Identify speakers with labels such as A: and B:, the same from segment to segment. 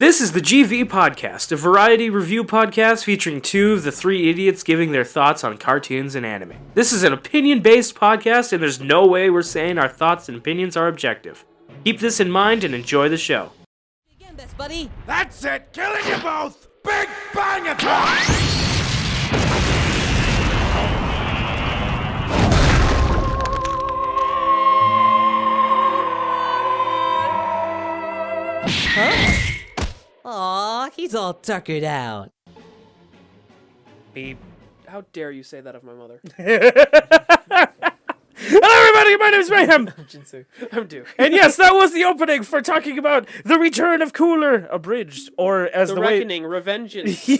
A: This is the GV Podcast, a variety review podcast featuring two of the three idiots giving their thoughts on cartoons and anime. This is an opinion-based podcast, and there's no way we're saying our thoughts and opinions are objective. Keep this in mind and enjoy the show.
B: Again, best buddy.
C: That's it! Killing you both! Big bang attack!
B: Huh? Aw, he's all tuckered out.
A: Beep.
D: How dare you say that of my mother?
A: Hello everybody, my name is Mayhem!
D: I'm Duke.
A: And yes, that was the opening for talking about the return of Cooler, Abridged, or as
D: The
A: the
D: reckoning, revengeance,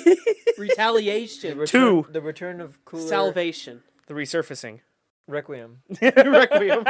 D: retaliation,
A: Two.
E: The return of Cooler.
D: salvation,
A: The resurfacing.
E: Requiem.
D: requiem.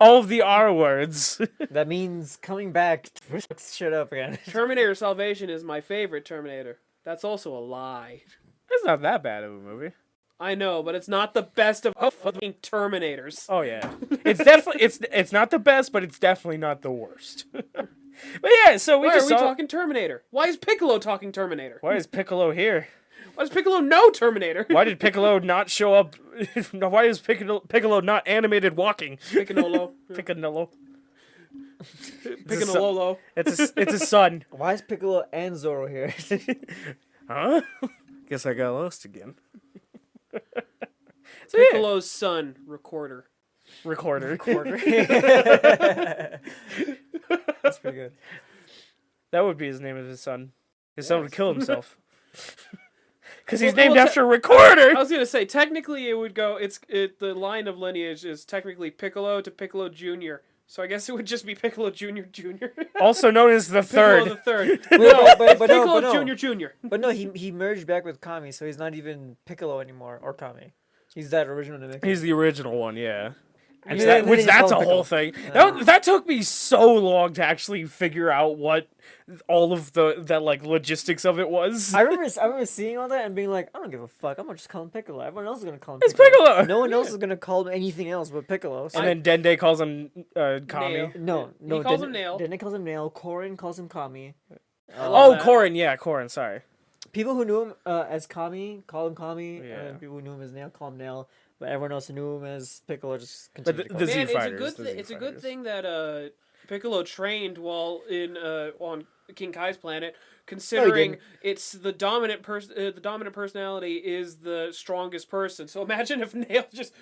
A: All of the R words.
E: That means coming back to fuck shit up again.
D: Terminator Salvation is my favorite Terminator. That's also a lie.
A: It's not that bad of a movie.
D: I know, but it's not the best of fucking Terminators.
A: Oh yeah, it's definitely it's not the best, but it's definitely not the worst. But yeah, so we
D: Why
A: just
D: are we
A: saw.
D: talking Terminator? Why is Piccolo talking Terminator?
A: Why is Piccolo here?
D: Why does Piccolo know Terminator?
A: Why did Piccolo not show up? Why is Piccolo not animated walking?
D: Piccolo.
A: Piccolo.
D: Piccolo.
A: It's a son.
E: Why is Piccolo and Zoro here?
A: Huh? Guess I got lost again. So, yeah.
D: Piccolo's son, Recorder.
A: Recorder.
E: That's pretty good.
A: That would be his name of his son. His son would kill himself. Because he's
D: Well,
A: named
D: well,
A: after Recorder.
D: I was gonna say technically it would go. The line of lineage is technically Piccolo to Piccolo Jr. So I guess it would just be Piccolo Jr. Jr.
A: Also known as the
D: Piccolo
A: third.
D: the third.
E: Wait,
D: No,
E: but
D: it's
E: no,
D: Piccolo
E: but no.
D: Jr. Jr.
E: But no, he merged back with Kami, so he's not even Piccolo anymore, or Kami. He's that original Namek.
A: He's the original one, yeah. And
E: Yeah, then
A: which
E: he's
A: that's a
E: called
A: whole thing. That took me so long to actually figure out what all of the logistics of it was.
E: I remember seeing all that and being like, I don't give a fuck. I'm gonna just call him Piccolo. Everyone else is gonna call him.
A: It's Piccolo!
E: No one else is gonna call him anything else but Piccolo. So
A: And then Dende calls him Kami.
D: Nail.
E: no.
D: He calls him Nail.
E: Then calls him Nail. Korin calls him Kami.
A: Oh,
D: that.
A: Korin, sorry.
E: People who knew him as Kami call him Kami,
A: Yeah.
E: and people who knew him as Nail call him Nail. But everyone else who knew him as Piccolo just
A: But
E: continued to call
A: the
E: him.
A: Z
D: Man,
A: Fighters,
D: it's a good
A: fighters.
D: thing that Piccolo trained while in on King Kai's planet, considering it's the dominant personality is the strongest person. So imagine if Nail just.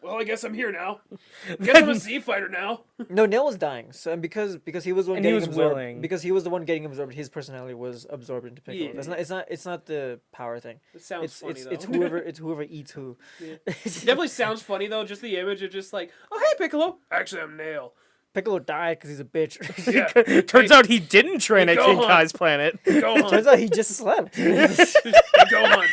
D: Well, I guess I'm here now. I guess I'm a Z fighter now.
E: No, Nail was dying. So and because he was the one
A: And he
E: getting
A: was
E: absorbed,
A: willing.
E: because he was the one getting absorbed, his personality was absorbed into Piccolo.
D: Yeah.
E: It's not the power thing.
D: It sounds funny though.
E: It's whoever eats who.
D: Yeah. Definitely sounds funny though. Just the image of just like, oh hey Piccolo. Actually, I'm Nail.
E: Piccolo died because he's a bitch.
D: Yeah.
A: Turns out he didn't train at King
D: Gohan.
A: Kai's planet.
D: Gohan.
E: Turns out he just slept.
D: Hey, Gohan.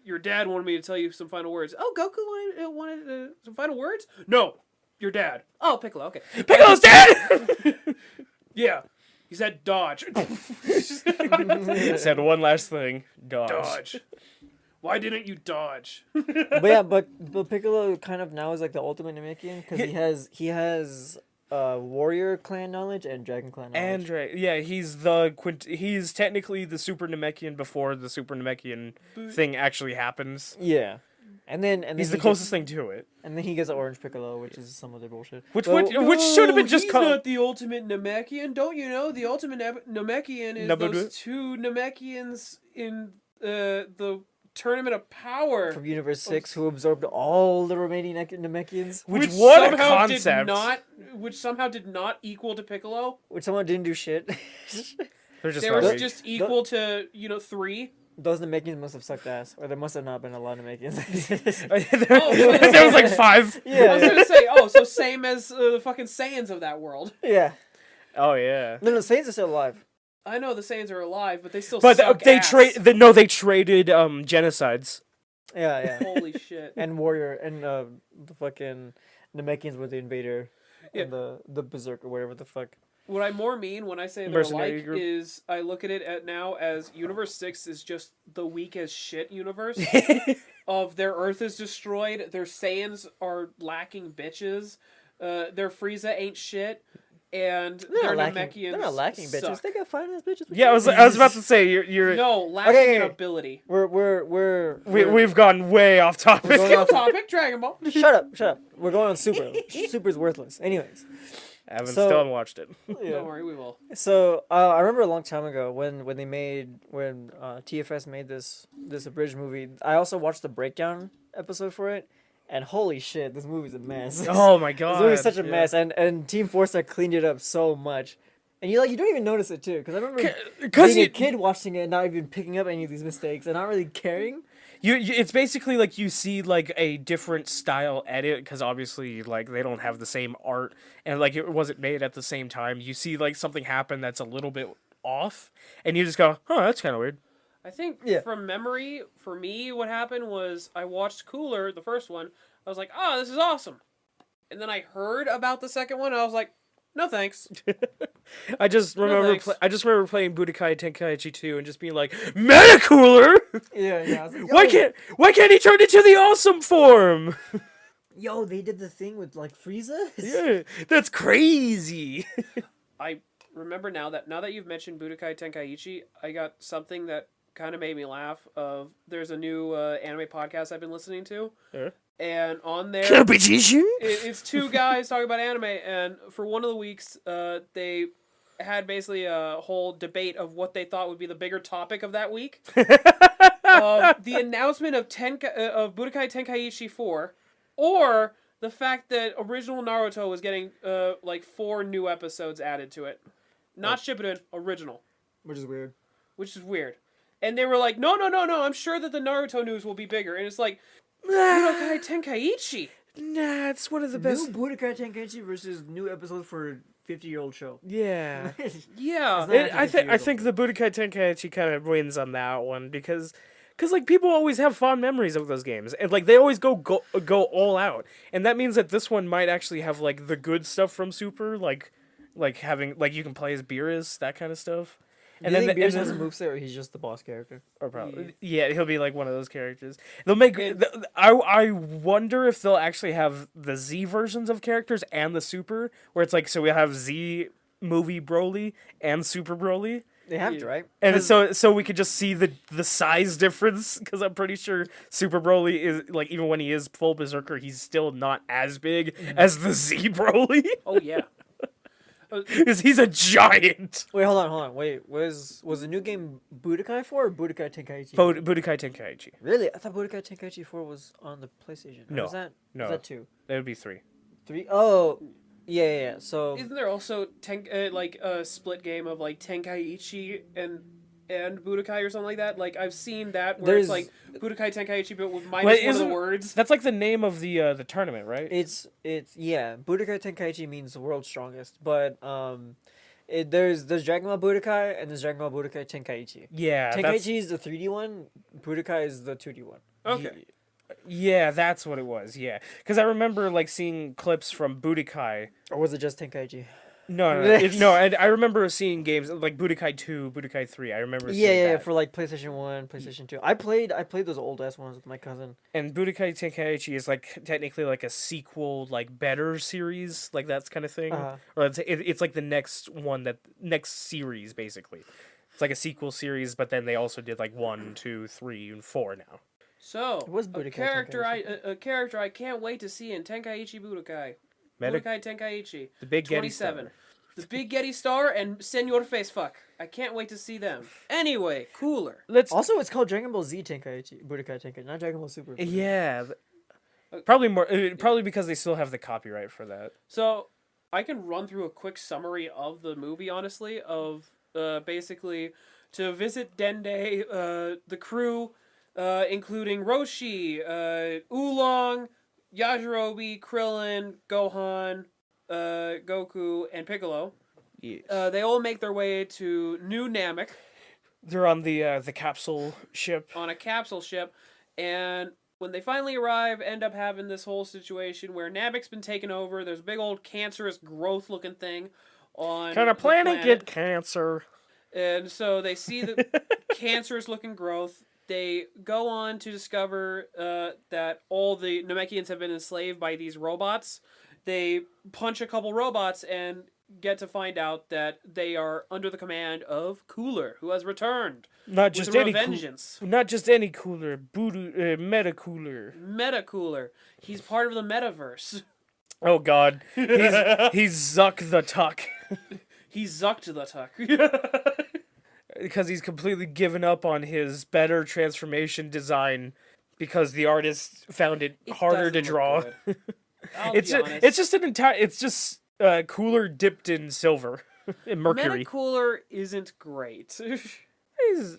D: Your dad wanted me to tell you some final words. Oh, Goku wanted some final words? No, your dad. Oh, Piccolo. Okay.
A: Piccolo's dead!
D: Yeah, he said dodge.
A: Said one last thing.
D: Dodge. Why didn't you dodge?
E: But yeah, but Piccolo kind of now is like the ultimate Namekian because he has warrior clan knowledge and dragon clan knowledge.
A: Yeah, he's he's technically the Super Namekian before the Super Namekian thing actually happens.
E: Yeah. And then
A: He's the closest thing to it.
E: And then he gets the orange Piccolo, which is some other bullshit.
A: Which
E: But-
A: should have been just
D: he's
A: called.
D: not the ultimate Namekian. Don't you know the ultimate Namekian is
A: Nabudu?
D: those two Namekians in the Tournament of Power.
E: from Universe 6 who absorbed all the remaining Namekians,
A: Which what a
D: somehow
A: concept!
D: which somehow did not equal to Piccolo.
E: which someone didn't do shit.
A: They're just
D: They
A: not
D: were
A: weak.
D: just equal to 3.
E: Those Namekians must have sucked ass, or there must have not been a lot of Namekians.
A: There was like 5.
D: I was gonna say, so same as the fucking Saiyans of that world.
E: Yeah.
A: Oh yeah.
E: No, Saiyans are still alive.
D: I know the Saiyans are alive, but they still
A: But
D: suck
A: they
D: ass.
A: they traded genocides.
E: Yeah, yeah.
D: Holy shit.
E: And Warrior, and the fucking Namekians were the invader,
D: Yeah.
E: and the berserker, whatever the fuck.
D: What I more mean when I say they're
A: Mercenary
D: alike
A: group.
D: is I look at it now as Universe 6 is just the weak as shit universe. Of their Earth is destroyed, their Saiyans are lacking bitches, their Frieza ain't shit, and
E: They're
D: their
E: not lacking.
D: Namekians
E: They're not lacking bitches.
D: suck.
E: They got fine ass bitches.
A: Yeah, I was about to say you're
D: No, lacking
E: Okay,
D: in
E: okay.
D: ability.
A: we've gone way off topic.
E: We're going off
D: Topic, Dragon Ball.
E: Shut up. We're going on Super. Super's worthless. Anyways.
A: I haven't
E: So-
A: still watched it.
E: Yeah.
D: Don't worry, we will.
E: So I remember a long time ago when TFS made this abridged movie. I also watched the breakdown episode for it, and holy shit, this movie's a mess.
A: Oh my god.
E: This movie's such a mess, and Team Forza cleaned it up so much, and you don't even notice it too, because I remember being a kid watching it and not even picking up any of these mistakes and not really caring.
A: It's basically like you see like a different style edit because obviously like they don't have the same art and like it wasn't made at the same time. You see like something happen that's a little bit off, and you just go, "Oh, that's kind of weird."
D: I think
E: Yeah.
D: from memory, for me, what happened was I watched Cooler, the first one. I was like, "Oh, this is awesome," and then I heard about the second one. And I was like, "No thanks."
A: I just remember
D: thanks.
A: playing Budokai Tenkaichi 2 and just being like, "Meta cooler!
E: Yeah. I was like,
A: Why can't he turn into the awesome form?"
E: Yo, they did the thing with like Frieza.
A: Yeah, that's crazy.
D: I remember now that you've mentioned Budokai Tenkaichi, I got something that kind of made me laugh. There's a new anime podcast I've been listening to, and on there it's two guys talking about anime, and for one of the weeks, they had basically a whole debate of what they thought would be the bigger topic of that week. The announcement of Budokai Tenkaichi 4, or the fact that original Naruto was getting like 4 new episodes added to it. Not Shippuden, original.
E: Which is weird.
D: And they were like, no, I'm sure that the Naruto news will be bigger. And it's like, Budokai Tenkaichi.
A: Nah, it's one of the
E: New
A: best.
E: Budokai Tenkaichi versus new episode for a 50-year-old show.
A: Yeah.
D: Yeah.
E: It's not-
A: I think the Budokai Tenkaichi kind of wins on that one because like people always have fond memories of those games and like they always go all out, and that means that this one might actually have like the good stuff from Super, like having like you can play as Beerus, that kind of stuff.
E: And then Beerus has a moveset, or he's just the boss character.
A: Or probably yeah, he'll be like one of those characters. They'll make. I wonder if they'll actually have the Z versions of characters and the Super, where it's like so we have Z movie Broly and Super Broly.
E: They have to, right?
A: And so we could just see the size difference, because I'm pretty sure Super Broly is, like, even when he is full Berserker, he's still not as big as the Z Broly.
D: Oh, yeah.
A: Because he's a giant.
E: Wait, hold on. Wait, was the new game Budokai 4 or Budokai Tenkaichi?
A: Budokai Tenkaichi.
E: Really? I thought Budokai Tenkaichi 4 was on the PlayStation. Or
A: No.
E: Was that 2?
A: That would be 3.
E: 3? Oh, yeah. So
D: Isn't there also like a split game of like Tenkaichi and Budokai or something like that? Like I've seen that where it's like Budokai Tenkaichi but with minus one of the words.
A: That's like the name of the tournament, right?
E: it's Budokai Tenkaichi means the world's strongest, but there's Dragon Ball Budokai and there's Dragon Ball Budokai Tenkaichi.
A: Yeah.
E: Tenkaichi is the 3D one. Budokai is the 2D one.
D: Okay.
A: Yeah, that's what it was. Yeah, because I remember like seeing clips from Budokai.
E: Or was it just Tenkaichi?
A: No. And I remember seeing games like Budokai 2, Budokai 3. I remember. Seeing that.
E: For like PlayStation 1, PlayStation 2. I played those old ass ones with my cousin.
A: And Budokai Tenkaichi is like technically like a sequel, like better series, like that kind of thing. Or it's like the next series basically. It's like a sequel series, but then they also did like 1, 2, 3, and 4 now.
D: So
E: It was
D: a
E: Budokai
D: character
E: Tenkaichi.
D: I can't wait to see in Tenkaichi Budokai.
A: Meta-
D: Budokai Tenkaichi.
A: The big Getty
D: 27.
A: Star.
D: The Big Getty Star and Senor Facefuck. I can't wait to see them. Anyway, cooler.
E: Also, it's called Dragon Ball Z Tenkaichi, Budokai Tenkaichi, not Dragon Ball Super.
A: Yeah. Probably because they still have the copyright for that.
D: So, I can run through a quick summary of the movie, honestly, of basically to visit Dende, the crew, including Roshi, Oolong, Yajirobe, Krillin, Gohan, Goku, and Piccolo.
A: Yes.
D: They all make their way to New Namek
A: They're on the capsule ship.
D: on a capsule ship, and when they finally arrive, end up having this whole situation where Namek's been taken over. There's a big old cancerous growth-looking thing on
A: Kind of
D: the
A: planet
D: planet.
A: get cancer.
D: And so they see the cancerous-looking growth. They go on to discover that all the Namekians have been enslaved by these robots. They punch a couple robots, and get to find out that they are under the command of Cooler, who has returned.
A: Not just
D: with
A: any
D: vengeance.
A: not just any Cooler, Meta Cooler.
D: Meta Cooler. He's part of the metaverse.
A: Oh God, he's Zuck the Tuck.
D: He's Zucked the Tuck.
A: Because he's completely given up on his better transformation design because the artist found it harder to
D: doesn't
A: draw.
D: look good. I'll
A: It's
D: be honest.
A: it's just Cooler dipped in silver and mercury.
D: Meta Cooler isn't great.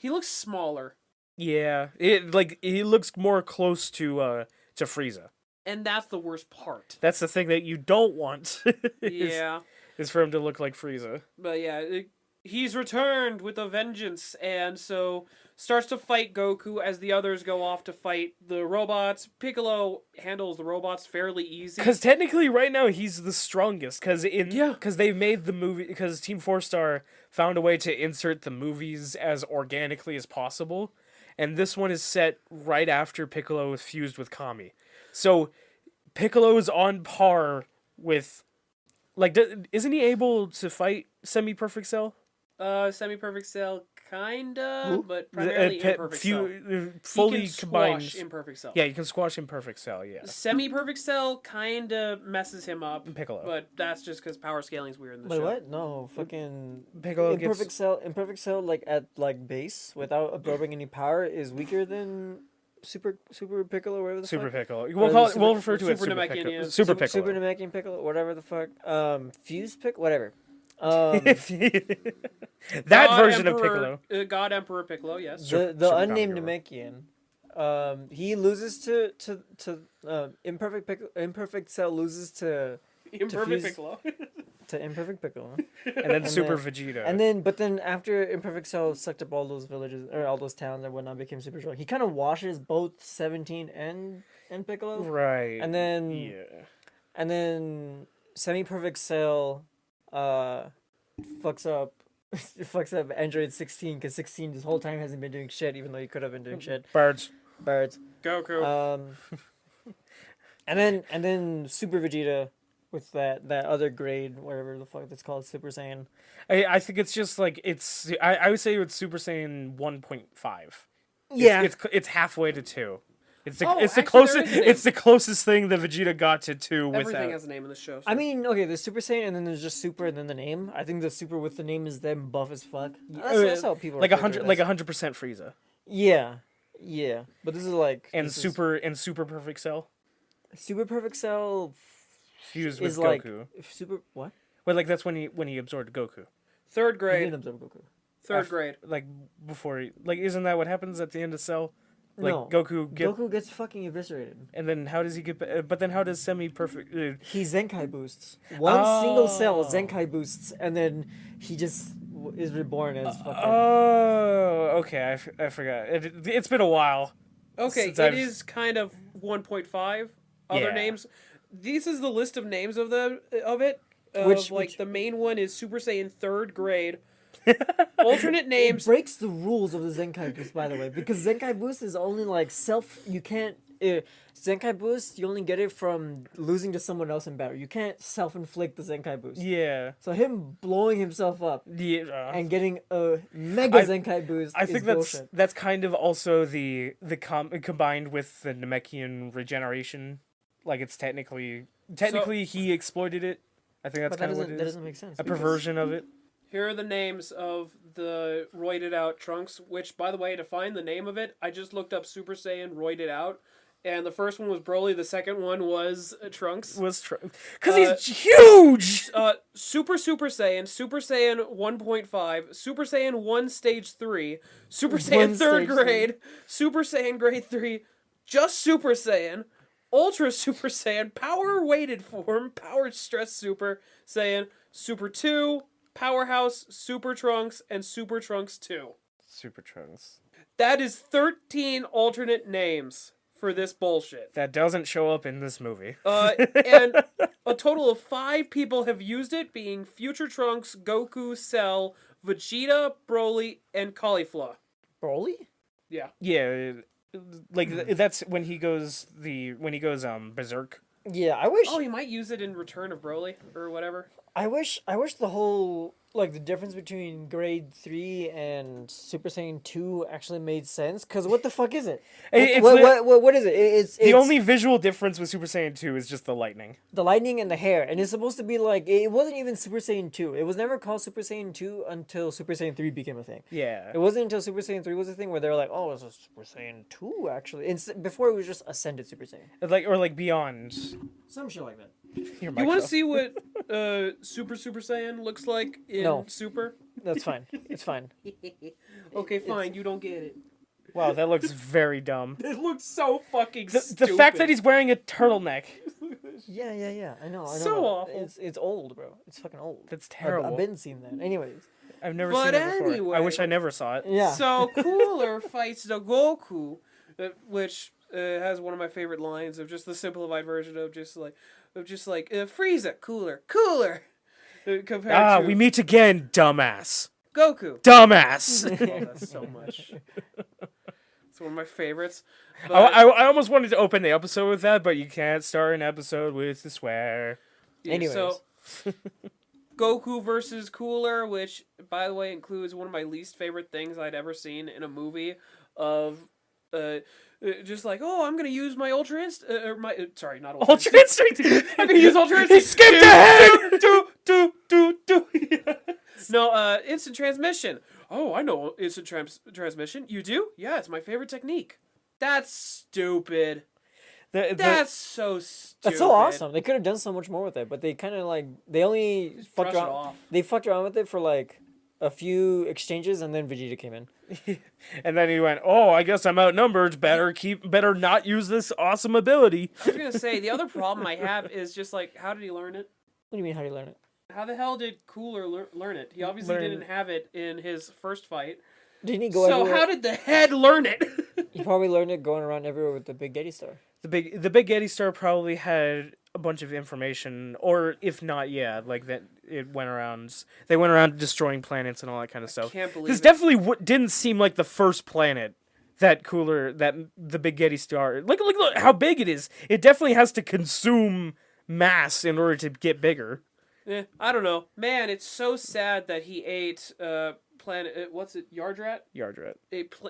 D: He looks smaller,
A: Yeah, he looks more close to Frieza.
D: and that's the worst part.
A: That's the thing that you don't want.
D: Yeah,
A: is for him to look like Frieza.
D: but yeah, he's returned with a vengeance, and so starts to fight Goku as the others go off to fight the robots. Piccolo handles the robots fairly easy.
A: Because technically, right now he's the strongest. Because
D: Yeah.
A: they made the movie. Because Team 4-Star found a way to insert the movies as organically as possible, and this one is set right after Piccolo is fused with Kami. So Piccolo is on par with, like, isn't he able to fight Semi-Perfect Cell?
D: Semi-perfect cell, kinda,
E: Who?
D: but primarily imperfect cell.
A: Fully
D: He can
A: combined.
D: squash imperfect cell.
A: Yeah, you can squash Imperfect Cell. Yeah,
D: Semi-perfect cell kinda messes him up.
A: Piccolo.
D: But that's just because power scaling is weird in the
E: Wait,
D: show.
E: what? No, fucking
A: Piccolo
E: imperfect
A: gets
E: imperfect cell, like at like base without absorbing any power, is weaker than Super Piccolo, whatever the
A: Super
E: fuck.
A: Piccolo.
E: the
A: We'll refer to it as
D: Super
A: Super
D: Namekian,
A: Piccolo.
D: yeah.
A: Super Piccolo.
E: Super Namekian Piccolo, whatever the fuck. Fused Piccolo, whatever.
A: That
D: God
A: version
D: Emperor,
A: of Piccolo.
D: God Emperor Piccolo, yes.
E: the
A: Super
E: unnamed
A: Namekian.
E: Namekian, he loses to imperfect cell loses to
D: Imperfect
E: fuse-
D: Piccolo.
E: imperfect Piccolo.
A: And then Super
E: then-
A: Vegeta.
E: And then after Imperfect Cell sucked up all those villages or all those towns and whatnot, became super strong. He kind of washes both 17 and Piccolo.
A: Right.
E: And then
A: Yeah.
E: and then Semi-Perfect Cell fucks up Android 16 because 16 this whole time hasn't been doing shit, even though he could have been doing shit.
A: Birds.
E: Birds.
D: Goku.
E: And then Super Vegeta with that other grade, whatever the fuck that's called, Super Saiyan.
A: I think it's just like I would say it's Super Saiyan 1.5.
E: Yeah.
A: It's halfway to 2. It's the
D: Oh,
A: it's the
D: actually,
A: closest
D: there is a name.
A: it's the closest thing that Vegeta got to 2
D: Everything
A: without.
D: has a name in the show. So.
E: I mean, okay, there's Super Saiyan and then there's just Super and then the name. I think the Super with the name is them buff as fuck. That's how people
A: like
E: refer to it
A: 100%
E: as.
A: Frieza
E: Yeah. But this is like
A: and
E: this is-
A: Super Perfect Cell
E: Super Perfect Cell
A: fused with
E: is like
A: Goku.
E: super what?
A: Well, like that's when he absorbed Goku.
D: Third
E: He
D: grade.
E: didn't absorb Goku.
D: Third grade.
A: Like before isn't that what happens at the end of Cell? Like
E: No.
A: Goku
E: gets fucking eviscerated.
A: and then how does he get? But then how does Semi-Perfect?
E: He Zenkai boosts. One single cell Zenkai boosts, and then he just is reborn as fucking.
A: Oh, okay. I forgot. It's been a while.
D: Okay,
A: Since
D: it is kind of 1.5. Other
A: Yeah.
D: names. This is the list of names of it.
E: Which-
D: The main one is Super Saiyan third grade. Alternate
E: It
D: names.
E: breaks the rules of the Zenkai boost, by the way, because Zenkai boost is only like self. You can't. Zenkai boost, you only get it from losing to someone else in battle. You can't self-inflict the Zenkai boost.
A: Yeah.
E: So him blowing himself up
A: Yeah.
E: and getting a mega
A: I-
E: Zenkai boost.
A: I think
E: is
A: that's
E: bullshit.
A: that's kind of also the combined with the Namekian regeneration. Like it's technically he exploited it. I think that's
E: But that
A: kind of what
E: doesn't
A: it
E: that
A: is.
E: doesn't make sense.
A: A
E: because-
A: perversion of it.
D: Here are the names of the roided out Trunks, which, by the way, to find the name of it, I just looked up Super Saiyan roided out, and the first one was Broly, the second one was Trunks.
A: Was because he's huge.
D: Super Saiyan 1.5, Super Saiyan 1 Stage 3, Super Saiyan 3rd
E: Stage
D: grade, Super Saiyan grade 3, just Super Saiyan, Ultra Super Saiyan, Power Weighted Form, Power Stress Super Saiyan, Super 2, Powerhouse, Super Trunks, and Super Trunks 2.
A: Super Trunks.
D: That is 13 alternate names for this bullshit.
A: That doesn't show up in this movie.
D: And a total of 5 people have used it, being Future Trunks, Goku, Cell, Vegeta, Broly, and Caulifla.
E: Broly?
D: Yeah.
A: Yeah, like that's when he goes berserk.
E: Yeah, I wish.
D: Oh, he might use it in Return of Broly, or whatever.
E: I wish the whole like the difference between grade 3 and Super Saiyan 2 actually made sense. Cause what the fuck is it? What is it? It's
A: The only visual difference with Super Saiyan 2 is just the lightning.
E: the lightning and the hair, and it's supposed to be like it wasn't even Super Saiyan 2. It was never called Super Saiyan 2 until Super Saiyan 3 became a thing.
A: Yeah.
E: It wasn't until Super Saiyan 3 was a thing where they were like, oh, it's a Super Saiyan 2 actually. Before it was just Ascended Super Saiyan.
A: Like Beyond.
E: Some shit like that.
A: Your
D: You want
A: micro.
D: to see what Super Saiyan looks like in
E: No.
D: Super?
E: That's fine. It's fine.
D: Okay, fine. You don't get it.
A: Wow, that looks very dumb.
D: It looks so fucking
A: The
D: stupid.
A: fact that he's wearing a turtleneck.
E: Yeah. I know.
D: So awful.
E: It's old, bro. It's fucking old.
A: That's
E: I've
A: terrible.
E: been seeing that. Anyways.
A: I've never
D: But
A: seen that before. I
D: anyway.
A: wish I never saw it.
E: Yeah.
D: So Cooler fights the Goku, which has one of my favorite lines of just the simplified version of just like Frieza, Cooler, compared to
A: We meet again, dumbass.
D: Goku.
A: Dumbass.
D: I love that so much. It's one of my favorites. But
A: I almost wanted to open the episode with that, but you can't start an episode with the swear.
D: yeah,
E: Anyways.
D: so Goku versus Cooler, which by the way includes one of my least favorite things I'd ever seen in a movie of just like, oh, I'm gonna use my Ultra Instinct, or my sorry, not Ultra
A: Ultra Instinct.
D: I'm gonna use Ultra
A: He
D: Instinct.
A: skipped ahead. Do.
D: No, instant transmission. Oh, I know instant transmission. You do? Yeah, it's my favorite technique. That's stupid. That's so stupid.
E: That's so awesome. They could have done so much more with it, but they kind of like they only fucked
D: brush it
E: around.
D: off.
E: They fucked around with it for like a few exchanges, and then Vegeta came in.
A: And then he went, "Oh, I guess I'm outnumbered. Better not use this awesome ability."
D: I was gonna say the other problem I have is just like, how did he learn it?
E: What do you mean? How do you learn it?
D: How the hell did Cooler learn it? He obviously didn't have it in his first fight.
E: Didn't he go
D: So
E: everywhere?
D: how did the head learn it?
E: He probably learned it going around everywhere with the Big Daddy Star.
A: The big Getty Star probably had a bunch of information, or if not, yeah, like that it went around. They went around destroying planets and all that kind of stuff.
D: can't believe
A: This
D: it.
A: definitely didn't seem like the first planet that the Big Getty Star. Look how big it is. It definitely has to consume mass in order to get bigger.
D: I don't know, man. It's so sad that he ate planet. What's it? Yardrat.
A: Yardrat.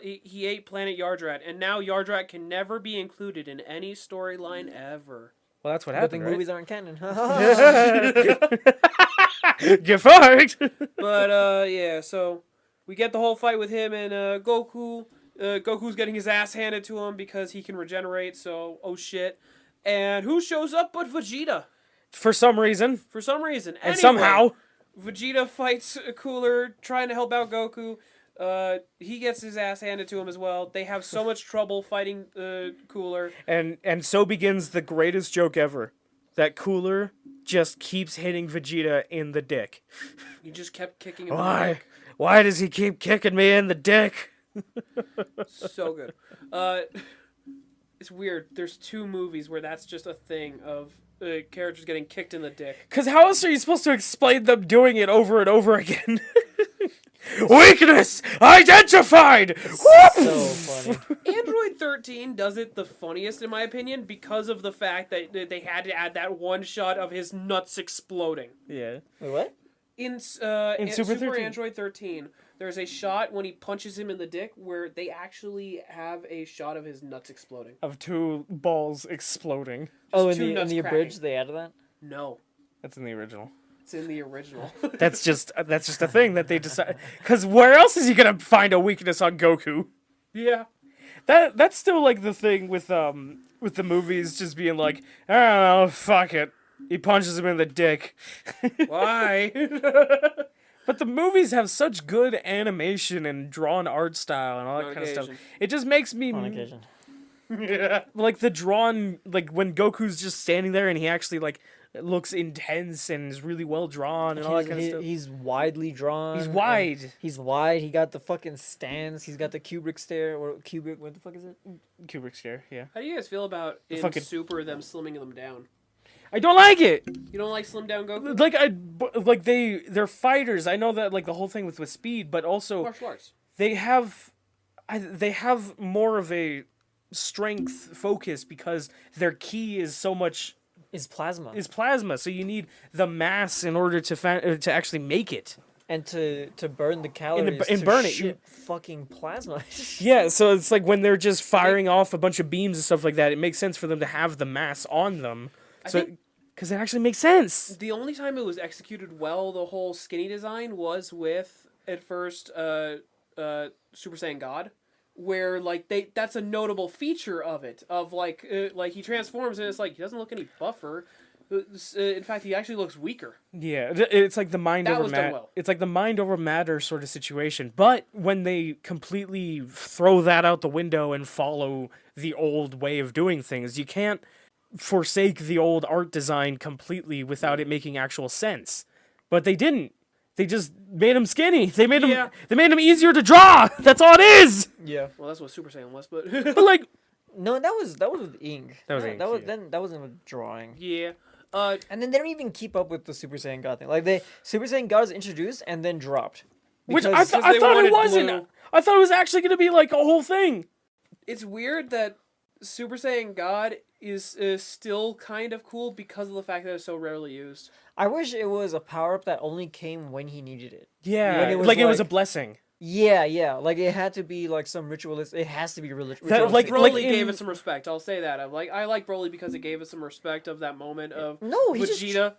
D: He ate Planet Yardrat, and now Yardrat can never be included in any storyline ever.
A: Well, that's what
E: Good
A: happened,
E: thing
A: right?
E: movies aren't canon.
A: Get fired.
D: But yeah, so we get the whole fight with him and Goku. Goku's getting his ass handed to him because he can regenerate. So oh shit! And who shows up but Vegeta?
A: For some reason.
D: For some reason,
A: And
D: Anyway,
A: somehow.
D: Vegeta fights Cooler, trying to help out Goku. He gets his ass handed to him as well. They have so much trouble fighting Cooler.
A: And so begins the greatest joke ever. That Cooler just keeps hitting Vegeta in the dick.
D: He just kept kicking him. In the
A: Why?
D: dick.
A: Why does he keep kicking me in the dick?
D: So good. It's weird. There's two movies where that's just a thing of characters getting kicked in the dick.
A: Because how else are you supposed to explain them doing it over and over again? Weakness identified!
E: So funny.
D: Android 13 does it the funniest, in my opinion, because of the fact that they had to add that one shot of his nuts exploding.
A: Yeah.
E: Wait, what?
D: In
A: Super
D: Super
A: 13.
D: Android 13, there's a shot when he punches him in the dick where they actually have a shot of his nuts exploding.
A: Of two balls exploding.
E: Oh, in
D: two
E: the
D: nuts
E: Abridged,
D: cracking.
E: they added that.
D: No,
A: That's in the original.
D: it's in the original.
A: That's just a thing that they decide. Because where else is he gonna find a weakness on Goku?
D: Yeah.
A: That's still like the thing with the movies just being like, I don't know, fuck it. He punches him in the dick.
D: Why?
A: But the movies have such good animation and drawn art style and all that
D: On
A: kind of stuff.
D: occasion.
A: It just makes me
E: On occasion.
A: like the drawn, like when Goku's just standing there and he actually like looks intense and is really well drawn and all that kind of stuff.
E: He's widely drawn.
A: He's
E: and
A: wide.
E: He's wide. He got the fucking stance. He's got the Kubrick stare. Or Kubrick, what the fuck is it?
A: Kubrick stare, yeah.
D: How do you guys feel about in
A: fucking-
D: Super them slimming them down?
A: I don't like it.
D: You don't like slim down Goku?
A: Like they're fighters. I know that like the whole thing with speed, but also
D: Martial arts.
A: they have more of a strength focus because their ki is so much
E: Is plasma.
A: is plasma. So you need the mass in order to actually make it.
E: And to burn the calories
A: and
E: to
A: burn it,
E: shit fucking plasma.
A: Yeah, so it's like when they're just firing off a bunch of beams and stuff like that, it makes sense for them to have the mass on them. Because it actually makes sense.
D: The only time it was executed well, the whole skinny design, was with, at first, Super Saiyan God. Where, like, that's a notable feature of it. Of, like he transforms and it's like, he doesn't look any buffer. In fact, he actually looks weaker.
A: Yeah, it's like the mind
D: That
A: over
D: was done
A: matter.
D: well.
A: It's like the mind over matter sort of situation. But when they completely throw that out the window and follow the old way of doing things, you can't forsake the old art design completely without it making actual sense. But they didn't. They just made him skinny. They made him. They made him easier to draw. That's all it is.
E: Yeah.
D: Well, that's what Super Saiyan was, but...
A: But like,
E: No, that was with ink.
A: That was ink, yeah.
E: That wasn't with drawing.
D: yeah.
E: And then they don't even keep up with the Super Saiyan God thing. Like Super Saiyan God is introduced and then dropped.
A: which I
E: Because-
A: thought
D: they
A: it
D: wanted
A: wasn't.
D: blue.
A: I thought it was actually going to be like a whole thing.
D: It's weird that Super Saiyan God is still kind of cool because of the fact that it's so rarely used.
E: I wish it was a power up that only came when he needed it.
A: Yeah,
E: When it was
A: like it was a
E: like-
A: blessing.
E: Yeah. Like it had to be like some ritualist. It has to be ritualistic.
A: like-
D: Broly
A: in-
D: gave it some respect. I'll say that. I like Broly because it gave it some respect of that moment of
E: No, he just-
D: Vegeta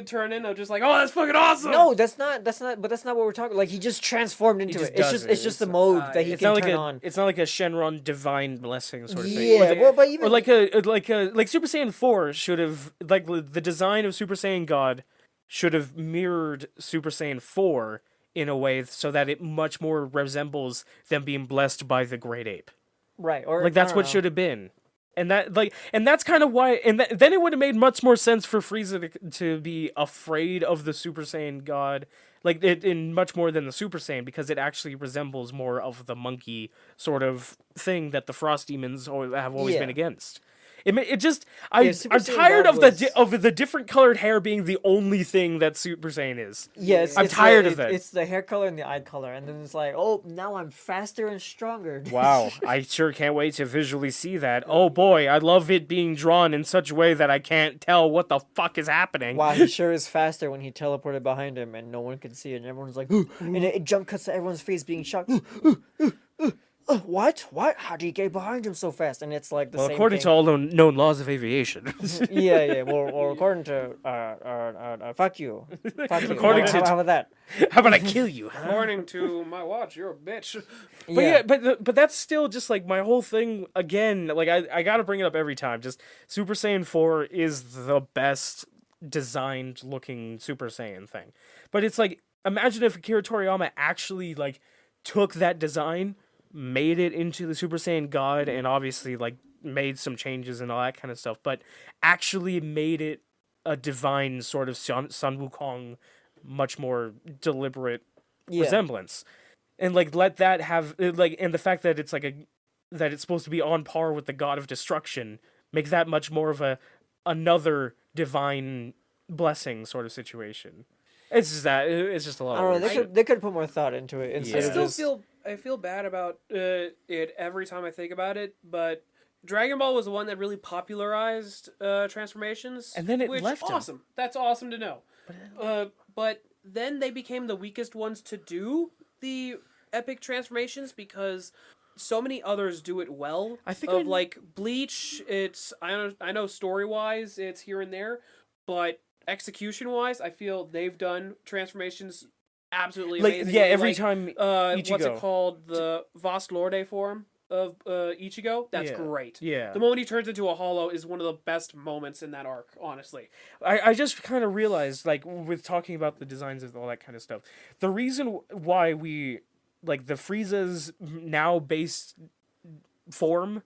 D: turning of just like, oh, that's fucking awesome.
E: No, that's not. But that's not what we're talking. Like he just transformed into
A: just
E: it. It's
A: does
E: just.
A: it.
E: It's just the mode that he
A: It's
E: can
A: not like
E: turn
A: a.
E: on.
A: It's not like a Shenron divine blessing sort of thing.
E: Yeah, well, but even
A: Or like like Super Saiyan 4 should have like the design of Super Saiyan God should have mirrored Super Saiyan 4 in a way so that it much more resembles them being blessed by the great ape.
E: right, or
A: Like that's what should have been. And that's kind of why then it would have made much more sense for Frieza to be afraid of the Super Saiyan God, like in much more than the Super Saiyan, because it actually resembles more of the monkey sort of thing that the Frost Demons have always been against. It just I'm
E: Super Saiyan
A: tired
E: God
A: of
E: was-
A: of the different colored hair being the only thing that Super Saiyan is.
E: Yeah,
A: I'm tired of that.
E: It's the hair color and the eye color, and then it's like, oh, now I'm faster and stronger.
A: Wow, I sure can't wait to visually see that. Oh boy, I love it being drawn in such a way that I can't tell what the fuck is happening.
E: Wow, he sure is faster when he teleported behind him and no one could see it, and everyone's like, "Ooh," and it jump cuts to everyone's face being shocked. What? How did he get behind him so fast? And it's like the
A: Well,
E: same
A: according
E: thing.
A: to all known laws of aviation.
E: Yeah. Well, according to fuck you. Fuck you.
A: According
E: how,
A: to-
E: how about that?
A: How about I kill you?
D: According to my watch, you're a bitch.
A: But that's still just like my whole thing again. Like I gotta bring it up every time. Just Super Saiyan 4 is the best designed looking Super Saiyan thing. But it's like, imagine if Akira Toriyama actually like took that design, made it into the Super Saiyan God, and obviously like made some changes and all that kind of stuff, but actually made it a divine sort of Sun Wukong, much more deliberate resemblance, and like let that have like, and the fact that it's like that it's supposed to be on par with the God of Destruction, make that much more of another divine blessing sort of situation. It's just a lot.
E: I don't know.
A: of work.
E: They could put more thought into it instead of
D: I feel bad about it every time I think about it, but Dragon Ball was the one that really popularized transformations,
A: And then it
D: which
A: left 'em.
D: awesome. That's awesome to know. But then they became the weakest ones to do the epic transformations because so many others do it well.
A: I think
D: like Bleach, it's I know story wise it's here and there, but execution wise, I feel they've done transformations absolutely
A: Like,
D: amazing.
A: yeah, every time
D: What's it
A: Ichigo.
D: called? The Vast Lorde form of Ichigo. That's
A: Yeah.
D: great.
A: Yeah.
D: The moment he turns into a hollow is one of the best moments in that arc, honestly.
A: I just kind of realized, like, with talking about the designs and all that kind of stuff, the reason why we, like, the Frieza's now based form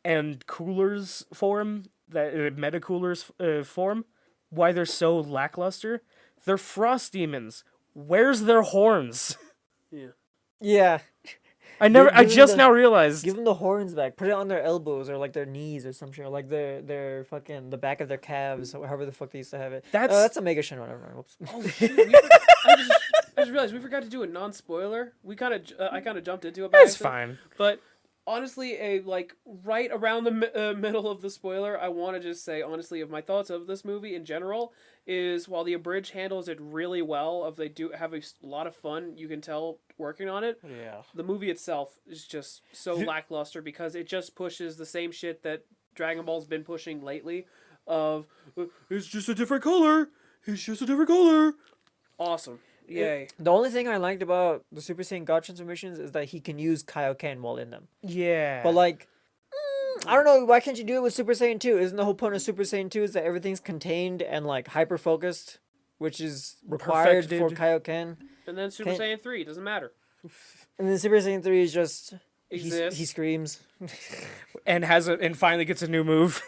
A: and Cooler's form, that Meta Cooler's form, why they're so lackluster, they're Frost Demons. Where's their horns?
E: Yeah.
A: I
E: Give
A: just
E: them
A: now realized.
E: Give them the horns back. Put it on their elbows or like their knees or some shit. Or like their fucking the back of their calves. Or however the fuck they used to have it. That's a Mega Shenron. Never mind. Whoops.
D: Oh shit! I just realized we forgot to do a non-spoiler. I kind of jumped into it. By
A: It's
D: accident.
A: fine.
D: But honestly, right around the middle of the spoiler, I want to just say, honestly, of my thoughts of this movie in general, is while the Abridged handles it really well, if they do have a lot of fun, you can tell working on it.
A: Yeah.
D: The movie itself is just so lackluster because it just pushes the same shit that Dragon Ball's been pushing lately. Of it's just a different color. It's just a different color. Awesome. Yay.
E: The only thing I liked about the Super Saiyan God transformations is that he can use Kaioken while in them.
A: Yeah.
E: But like, I don't know, why can't you do it with Super Saiyan 2? Isn't the whole point of Super Saiyan 2 is that everything's contained and like hyper focused, which is required for Kaioken.
D: And then Super Saiyan 3 doesn't matter.
E: And then Super Saiyan 3 is just
D: Exists.
E: he screams.
A: and finally gets a new move.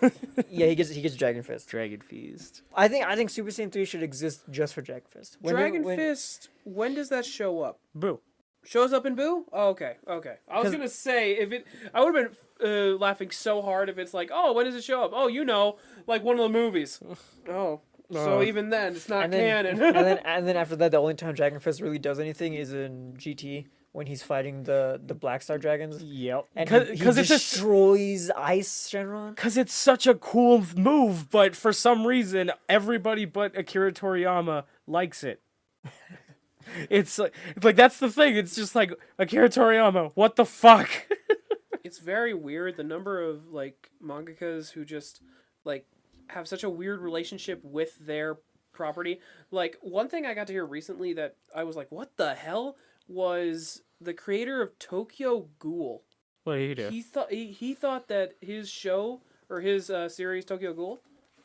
E: Yeah, he gets Dragon Fist.
A: Dragon Feast.
E: I think Super Saiyan 3 should exist just for Dragon Fist.
D: Fist, when does that show up?
A: Boo.
D: Shows up in Boo? Oh, okay. I was gonna say I would have been laughing so hard if it's like, oh, when does it show up? Oh, like one of the movies. Oh, so even then it's not canon.
E: and then after that, the only time Dragon Fist really does anything is in GT when he's fighting the Black Star Dragons.
A: Yep.
E: And he destroys Ice Shenron.
A: Because it's such a cool move, but for some reason, everybody but Akira Toriyama likes it. It's like that's the thing. It's just like Akira Toriyama. What the fuck?
D: It's very weird. The number of like mangakas who just like have such a weird relationship with their property. Like one thing I got to hear recently that I was like, "What the hell?" was the creator of Tokyo Ghoul.
A: What did he do?
D: He thought that his show or his series Tokyo Ghoul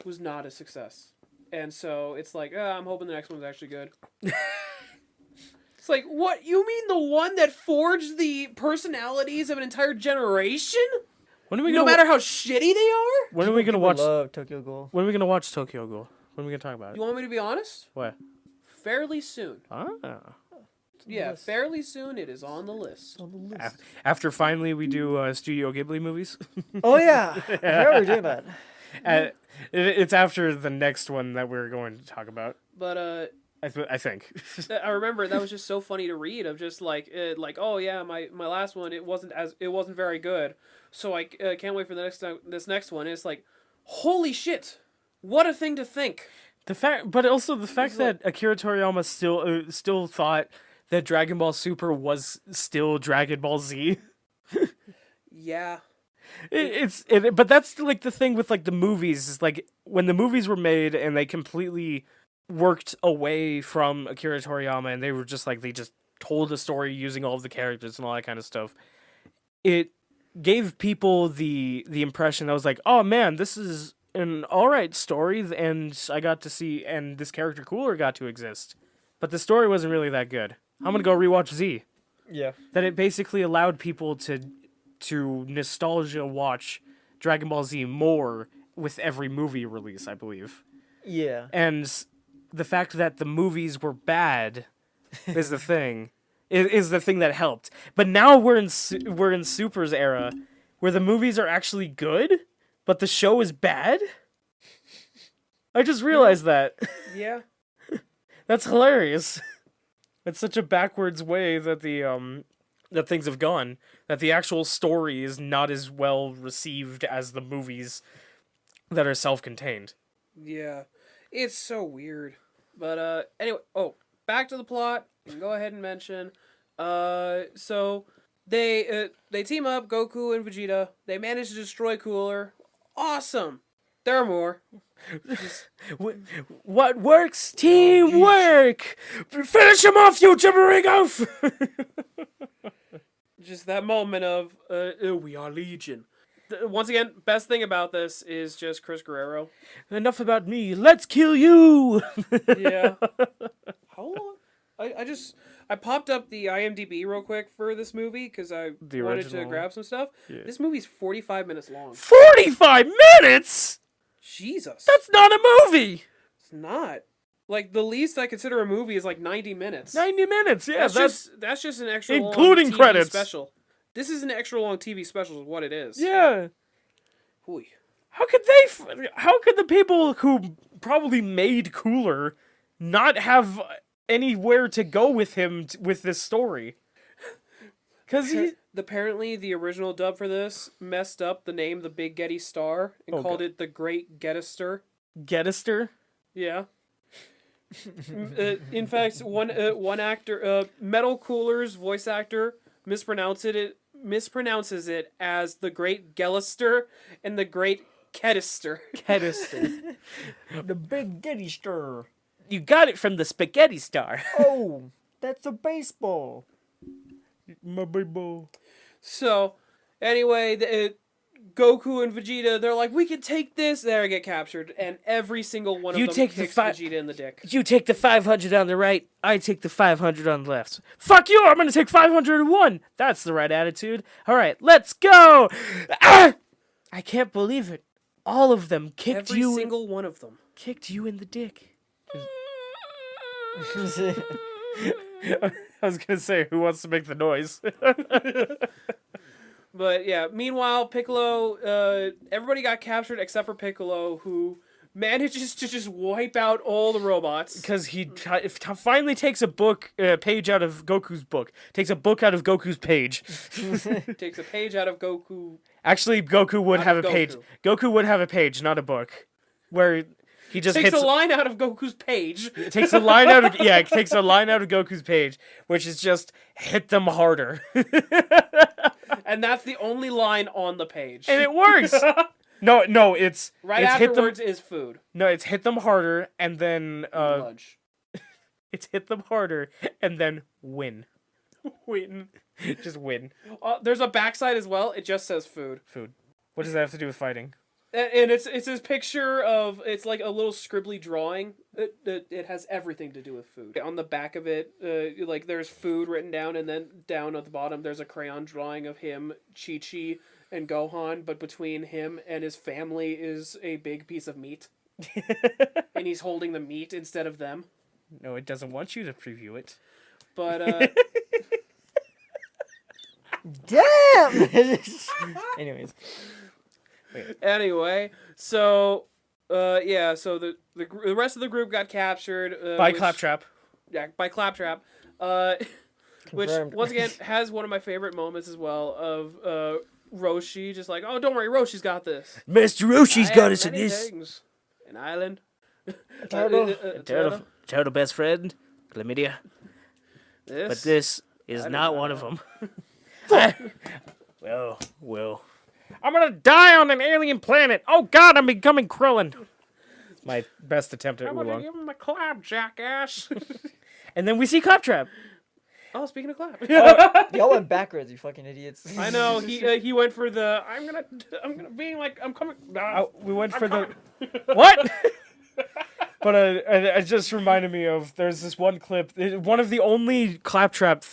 D: was not a success, and so it's like, I'm hoping the next one's actually good. It's like, what? You mean the one that forged the personalities of an entire generation? No matter how shitty they are?
A: When are we gonna watch?
E: Love Tokyo Ghoul.
A: When are we gonna watch Tokyo Ghoul? When are we gonna talk about it?
D: You want me to be honest?
A: What?
D: Fairly soon.
A: Ah.
D: Yeah, fairly soon. It is on the list.
A: After finally we do Studio Ghibli movies.
E: Oh yeah, I forgot we were doing that.
A: It's after the next one that we're going to talk about.
D: But
A: I think.
D: I remember that was just so funny to read. Of just like oh yeah, my last one it wasn't very good. So I can't wait for this next one. And it's like, holy shit, what a thing to think.
A: But also the fact that Akira Toriyama still thought that Dragon Ball Super was still Dragon Ball Z.
D: Yeah.
A: But that's like the thing with like the movies is like when the movies were made and they completely worked away from Akira Toriyama and they were just like they just told a story using all of the characters and all that kind of stuff. It gave people the impression that was like, oh man, this is an alright story and I got to see and this character Cooler got to exist. But the story wasn't really that good. I'm gonna go rewatch Z.
E: Yeah.
A: That it basically allowed people to nostalgia watch Dragon Ball Z more with every movie release, I believe.
E: Yeah.
A: And the fact that the movies were bad is the thing. Is the thing that helped. But now we're in Super's era where the movies are actually good, but the show is bad. I just realized that.
D: Yeah.
A: That's hilarious. It's such a backwards way that that things have gone. That the actual story is not as well received as the movies that are self-contained.
D: Yeah, it's so weird. But anyway, back to the plot. You can go ahead and mention. So they team up, Goku and Vegeta. They manage to destroy Cooler. Awesome. There are more.
A: What works? Teamwork! Finish him off, you gibbering oaf!
D: Just that moment of, we are Legion. Once again, best thing about this is just Chris Guerrero.
A: Enough about me, let's kill you!
D: Yeah. How long? I popped up the IMDb real quick for this movie because I wanted to grab some stuff. Yeah. This movie's 45 minutes long.
A: 45 minutes?!
D: Jesus.
A: That's not a movie!
D: It's not. Like, the least I consider a movie is like 90 minutes.
A: 90 minutes, yeah.
D: That's just an extra
A: including
D: long TV
A: credits.
D: Special. This is an extra long TV special is what it is.
A: Yeah.
D: Hooey.
A: How could the people who probably made Cooler not have anywhere to go with him with this story? Because
D: Apparently, the original dub for this messed up the name, the Big Getty Star, and called it the Great Gettister.
A: Gettister?
D: Yeah. In fact, one actor, Metal Cooler's voice actor, mispronounces it as the Great Gellister and the Great Kettister.
A: Kettister.
E: The Big Getty Stir.
A: You got it from the Spaghetti Star.
E: Oh, that's a baseball.
A: My baby.
D: So, anyway, Goku and Vegeta, they're like, we can take this. There, get captured. And every single one of them kicks Vegeta in the dick.
A: You take the 500 on the right, I take the 500 on the left. Fuck you, I'm gonna take 501. That's the right attitude. Alright, let's go! Ah! I can't believe it. All of them kicked
D: Every
A: you...
D: single one of them.
A: Kicked you in the dick. I was gonna say, who wants to make the noise?
D: But yeah, meanwhile, Piccolo, everybody got captured except for Piccolo, who manages to just wipe out all the robots.
A: Because he finally takes a page out of Goku's book. Takes a book out of Goku's page.
D: Takes a page out of Goku.
A: Actually, Goku would have a page. Goku would have a page, not a book. Where he just
D: takes
A: hits
D: a line out of Goku's page.
A: It takes a line out of it takes a line out of Goku's page, which is just hit them harder.
D: And that's the only line on the page.
A: And it works. No, it's
D: right
A: it's
D: afterwards is food.
A: No, it's hit them harder and then
D: Lunch.
A: It's hit them harder and then win. Win. Just win.
D: There's a backside as well. It just says food.
A: Food. What does that have to do with fighting?
D: And it's this picture of, it's like a little scribbly drawing. It has everything to do with food. On the back of it, like there's food written down, and then down at the bottom there's a crayon drawing of him, Chi-Chi, and Gohan, but between him and his family is a big piece of meat. And he's holding the meat instead of them.
A: No, it doesn't want you to preview it.
D: But,
E: Damn! Anyways.
D: Anyway, so so the rest of the group got captured
A: By Claptrap.
D: Yeah, by Claptrap. Which once again has one of my favorite moments as well of Roshi just like, oh, don't worry, Roshi's got this.
A: Mr. Roshi's got us in this.
D: Things. An island.
A: Turtle best friend, chlamydia.
D: This.
A: But this is not one of them. Well. I'm gonna die on an alien planet. Oh God, I'm becoming Krillin. It's my best attempt at
D: I'm gonna
A: Oolong.
D: give him a clap, jackass.
A: And then we see Claptrap.
D: Oh, speaking of clap.
E: Y'all went backwards, you fucking idiots.
D: I know, he went for the, I'm gonna be like, I'm coming.
A: We went for the... What? But it just reminded me of, there's this one clip, one of the only Claptrap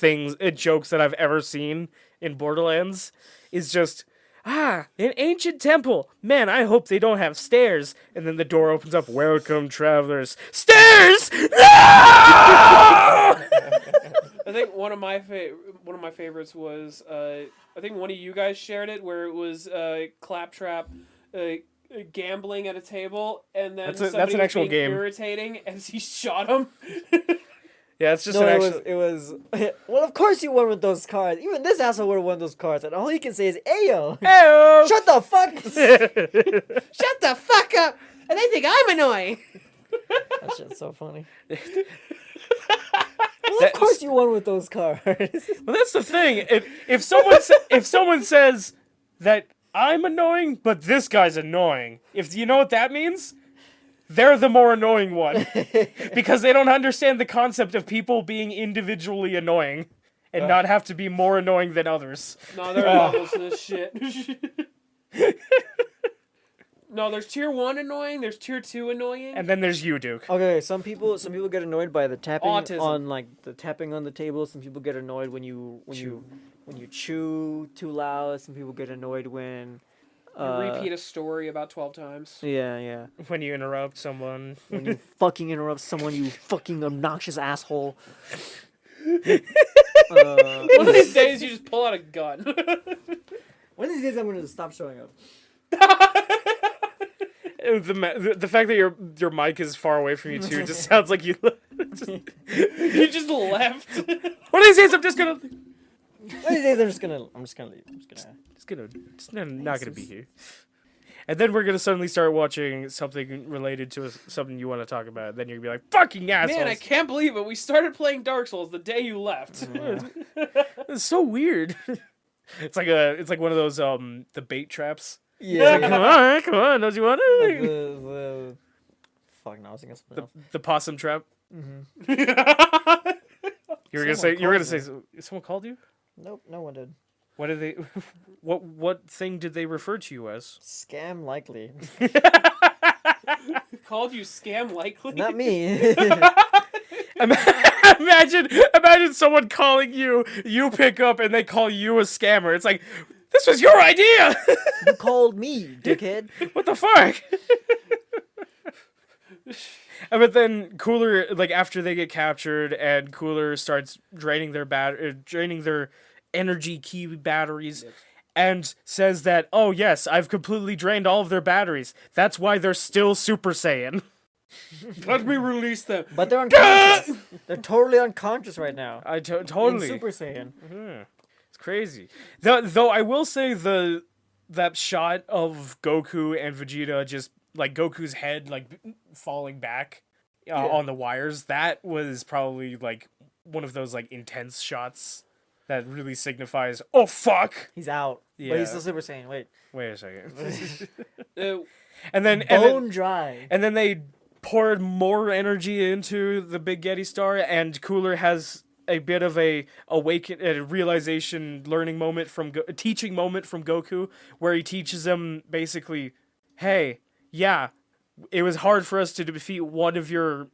A: jokes that I've ever seen in Borderlands is just... an ancient temple. Man, I hope they don't have stairs. And then the door opens up. Welcome, travelers. Stairs! No!
D: I think one of my favorites was I think one of you guys shared it where it was Claptrap gambling at a table and then
A: that's an actual game.
D: Irritating as he shot him.
A: Yeah, it's just
E: it was. Well, of course you won with those cards. Even this asshole would have won those cards, and all he can say is "Ayo."
A: Ayo!
E: Shut the fuck.
B: Shut the fuck up! And they think I'm annoying.
E: That shit's so funny. Well, of course you won with those cards.
A: Well, that's the thing. If someone says that I'm annoying, but this guy's annoying, if you know what that means. They're the more annoying one. Because they don't understand the concept of people being individually annoying and not have to be more annoying than others.
D: No, there are levels to this shit. No, there's tier 1 annoying, there's tier 2 annoying.
A: And then there's you, Duke.
E: Okay, some people get annoyed by the tapping
D: Autism.
E: on the tapping on the table. Some people get annoyed when you chew too loud. Some people get annoyed when
D: You repeat a story about 12 times.
E: Yeah.
A: When you interrupt someone.
E: When you fucking interrupt someone, you fucking obnoxious asshole.
D: One of these days, you just pull out a gun.
E: One of these days, I'm gonna stop showing up.
A: The fact that your mic is far away from you too just sounds like you
D: You just left.
A: One of these days I'm just gonna...
E: One of these days I'm just gonna leave. I'm just
A: not gonna be here. And then we're gonna suddenly start watching something related to something you want to talk about. Then you're gonna be like, "Fucking assholes!"
D: Man, I can't believe it. We started playing Dark Souls the day you left.
A: It's so weird. It's like one of those the bait traps.
E: Yeah.
A: Come on, don't you want
E: Like
A: it?
E: the fuck, no, I was thinking something else.
A: The possum trap.
E: Mm-hmm.
A: You were gonna say someone called you?
E: Nope, no one did.
A: What did they? What thing did they refer to you as?
E: Scam likely.
D: Called you scam likely?
E: Not me.
A: Imagine someone calling you. You pick up and they call you a scammer. It's like, this was your idea.
E: You called me, dickhead.
A: What the fuck? But then Cooler, like after they get captured, and Cooler starts draining their energy key batteries, and says that, oh yes, I've completely drained all of their batteries. That's why they're still Super Saiyan.
D: Let me release them.
E: But they're unconscious. They're totally unconscious right now.
A: Totally.
E: In Super Saiyan.
A: It's crazy. Though I will say that shot of Goku and Vegeta, just like Goku's head like falling back on the wires, that was probably like one of those like intense shots that really signifies, oh fuck,
E: He's out.
A: Yeah.
E: But he's still Super Saiyan. Wait.
A: wait a second.
D: Uh,
E: Bone dry.
A: And then they poured more energy into the Big Getty Star, and Cooler has a bit of a realization, learning moment teaching moment from Goku, where he teaches him basically, hey, yeah, it was hard for us to defeat one of your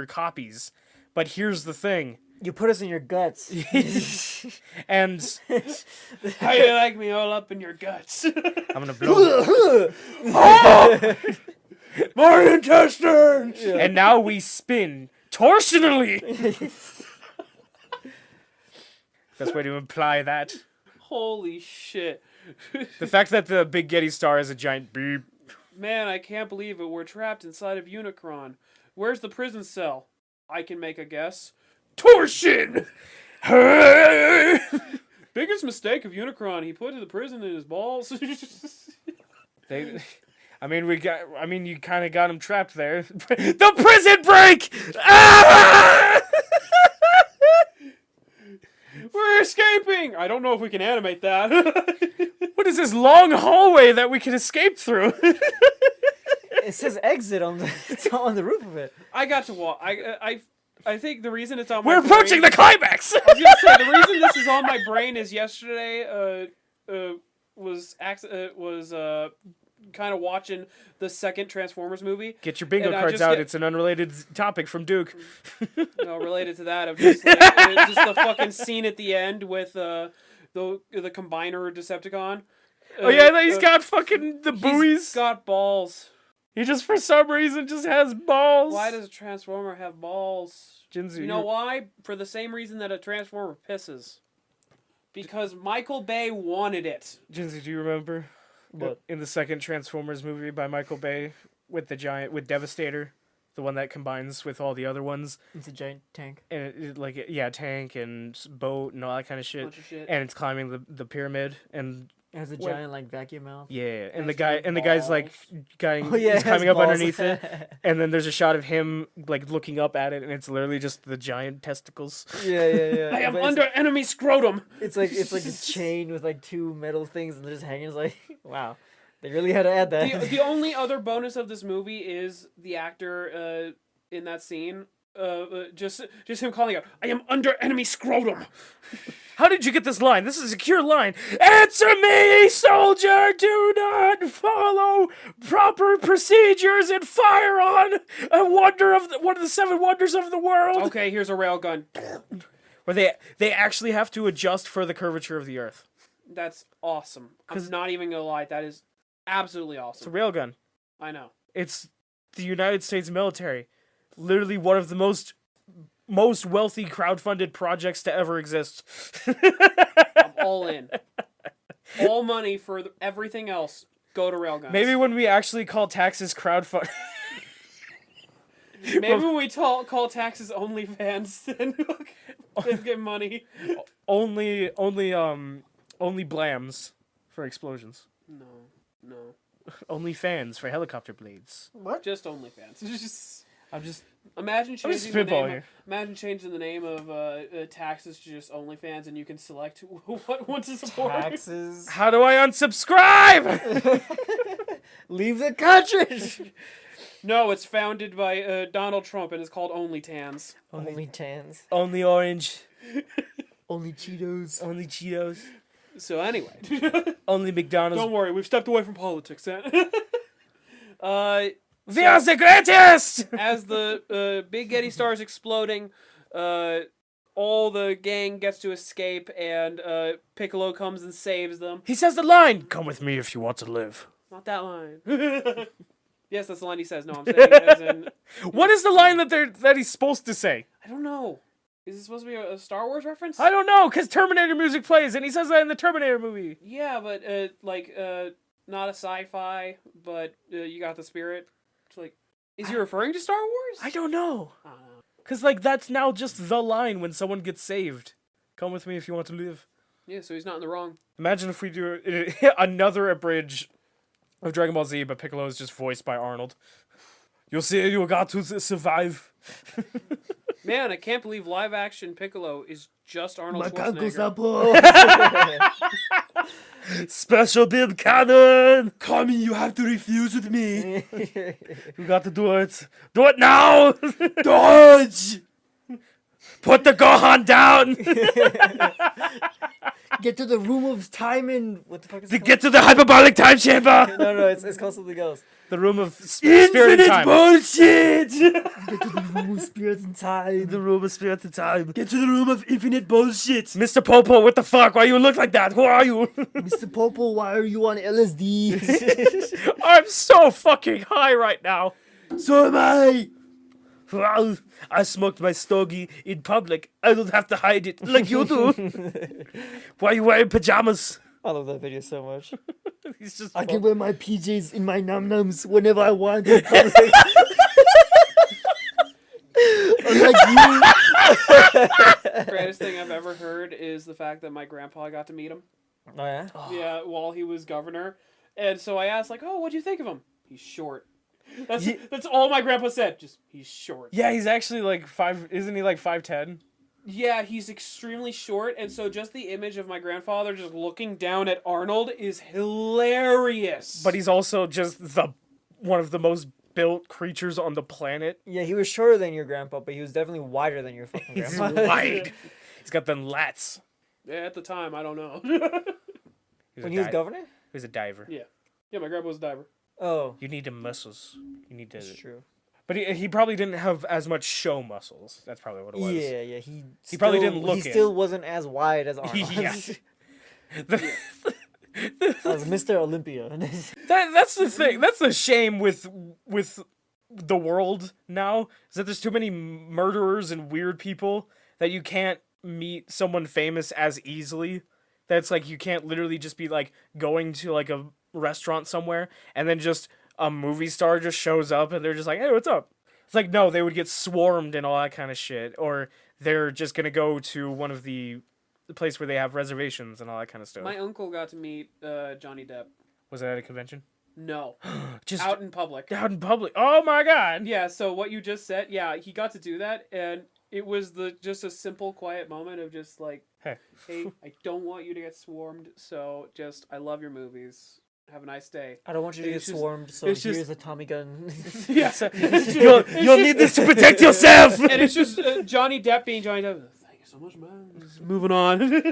A: copies, but here's the thing.
E: You put us in your guts.
A: And
D: how you like me all up in your guts?
A: I'm gonna blow
D: My intestines!
A: And now we spin torsionally. Best way to imply that.
D: Holy shit.
A: The fact that the Big Getty Star is a giant beep.
D: Man, I can't believe it. We're trapped inside of Unicron. Where's the prison cell? I can make a guess. Torsion! Biggest mistake of Unicron. He put the prison in his balls.
A: You kind of got him trapped there. The prison break! Ah!
D: We're escaping! I don't know if we can animate that.
A: What is this long hallway that we can escape through?
E: It says exit on the roof of it.
D: I got to walk. I think the reason it's on my
A: We're approaching the climax!
D: I was gonna say, the reason this is on my brain is yesterday was kind of watching the second Transformers movie.
A: Get your bingo
D: And I
A: cards
D: just
A: out.
D: get-
A: It's an unrelated topic from Duke.
D: Related to that, of just like, just the fucking scene at the end with the combiner Decepticon.
A: Oh yeah, he's got fucking the
D: He's
A: buoys.
D: got balls.
A: He just, for some reason, just has balls.
D: Why does a Transformer have balls?
A: Jinzu,
D: You know why? For the same reason that a Transformer pisses. Because Michael Bay wanted it.
A: Jinzu, do you remember?
E: What?
A: In the second Transformers movie by Michael Bay with Devastator, the one that combines with all the other ones,
E: It's a giant tank.
A: and tank and boat and all that kind of shit,
D: Bunch of shit.
A: and it's climbing the pyramid, and
E: It has a
A: What?
E: giant like vacuum mouth.
A: yeah, and
D: Has
A: the guy's like
E: Oh yeah,
A: he's
E: it has
A: climbing up
E: balls.
A: underneath it, and then there's a shot of him like looking up at it, and it's literally just the giant testicles.
E: Yeah.
D: I am
E: But
D: under enemy scrotum.
E: It's like a chain with like two metal things and they're just hanging. It's like, wow, they really had to add that.
D: The only other bonus of this movie is the actor in that scene. Just him calling out, "I am under enemy scrotum."
A: How did you get this line? This is a secure line. Answer me, soldier! Do not follow proper procedures and fire on one of the seven wonders of the world.
D: Okay, here's a railgun.
A: Where they actually have to adjust for the curvature of the Earth.
D: That's awesome. I'm not even gonna lie. That is absolutely
A: It's a
D: awesome.
A: railgun.
D: I know.
A: It's the United States military. Literally one of the most wealthy crowdfunded projects to ever exist.
D: I'm all in. All money for everything else. Go to railguns.
A: Maybe when we actually call taxes crowdfund.
D: Maybe when we call taxes OnlyFans, then we'll get money.
A: Only blams for explosions.
D: No.
A: Only fans for helicopter blades.
E: What?
D: Just OnlyFans.
A: I'm just
D: Imagine changing the
A: spitballing
D: name.
A: here.
D: Imagine changing the name of taxes to just OnlyFans, and you can select what one to support.
E: Taxes.
A: How do I unsubscribe?
E: Leave the country.
D: No, it's founded by Donald Trump, and it's called OnlyTans.
E: Only tans.
A: Only orange.
E: Only Cheetos.
A: Only Cheetos.
D: So anyway,
A: Only McDonald's.
D: don't worry, we've stepped away from politics. Then.
A: We are the greatest!
D: As the Big Getty starts exploding, all the gang gets to escape, and Piccolo comes and saves them.
A: He says the line, "Come with me if you want to live."
D: Not that line. Yes, that's the line he says. No, I'm saying as in...
A: What is the line that he's supposed to say?
D: I don't know. Is it supposed to be a Star Wars reference?
A: I don't know, because Terminator music plays, and he says that in the Terminator movie.
D: Yeah, but, not a sci-fi, but you got the spirit. It's like, is he referring to Star Wars?
A: I don't know.
D: I don't know.
A: Because, like, that's now just the line when someone gets saved. Come with me if you want to live.
D: Yeah, so he's not in the wrong.
A: Imagine if we do another Abridged of Dragon Ball Z, but Piccolo is just voiced by Arnold. You see, you got to survive.
D: Man, I can't believe live-action Piccolo is just Arnold Schwarzenegger.
A: Special bib cannon!
C: Kami, you have to refuse with me.
A: You got to do it. Do it now!
C: Dodge!
A: Put the Gohan down!
E: Get to the room of time and what the fuck is it
A: To get to the hyperbolic time chamber!
E: called? No, it's called something else.
A: The room of spirit and
C: Infinite
A: time.
C: bullshit!
E: Get to the room of spirit and time.
A: The room of spirit and time.
C: Get to the room of infinite bullshit.
A: Mr. Popo, what the fuck? Why you look like that? Who are you?
E: Mr. Popo, why are you on LSD?
A: I'm so fucking high right now.
C: So am I.
A: Well, I smoked my stogie in public. I don't have to hide it like you do. Why are you wearing pajamas?
E: I love that video so much.
A: He's just
E: I can wear my PJs in my num-nums whenever I want in public. Unlike you.
D: Greatest thing I've ever heard is the fact that my grandpa got to meet him.
E: Oh, yeah?
D: Yeah, while he was governor. And so I asked, like, oh, what'd you think of him? He's short. That's all my grandpa said. Just, he's short.
A: Yeah, he's actually like 5. Isn't he like 5'10"?
D: Yeah, he's extremely short, and so just the image of my grandfather just looking down at Arnold is hilarious.
A: But he's also just one of the most built creatures on the planet.
E: Yeah, he was shorter than your grandpa, but he was definitely wider than your fucking
A: He's
E: grandpa.
A: wide. He's got the lats.
D: Yeah, at the time, I don't know.
E: When he was governor?
A: He was a diver.
D: Yeah, my grandpa was a diver.
E: Oh,
A: You need the muscles. You need to.
E: that's true.
A: But he probably didn't have as much show muscles. That's probably what it was.
E: Yeah,
A: He probably didn't look
E: He
A: it.
E: still wasn't as wide as Arnold.
A: Yeah.
E: As Mr. Olympia.
A: That's the thing. That's the shame with the world now, is that there's too many murderers and weird people that you can't meet someone famous as easily. That's like you can't literally just be like going to like a restaurant somewhere and then just a movie star just shows up and they're just like, hey, what's up? It's like, no, they would get swarmed and all that kind of shit, or they're just gonna go to one of the place where they have reservations and all that kind of stuff.
D: My uncle got to meet Johnny Depp.
A: Was it at a convention?
D: No,
A: Just
D: out in public.
A: out in public. Oh my god.
D: Yeah, so what you just said, yeah, he got to do that, and it was just a simple, quiet moment of just like,
A: Hey.
D: hey, I don't want you to get swarmed, so just, I love your movies. Have a nice day.
E: I don't want you to get
D: It's just-
E: swarmed, so
D: it's
E: here's
D: just-
E: a Tommy gun.
D: Yeah.
A: You'll need this to protect yourself.
D: And it's just Johnny Depp being Johnny Depp. Thank you so much, man. Just moving on.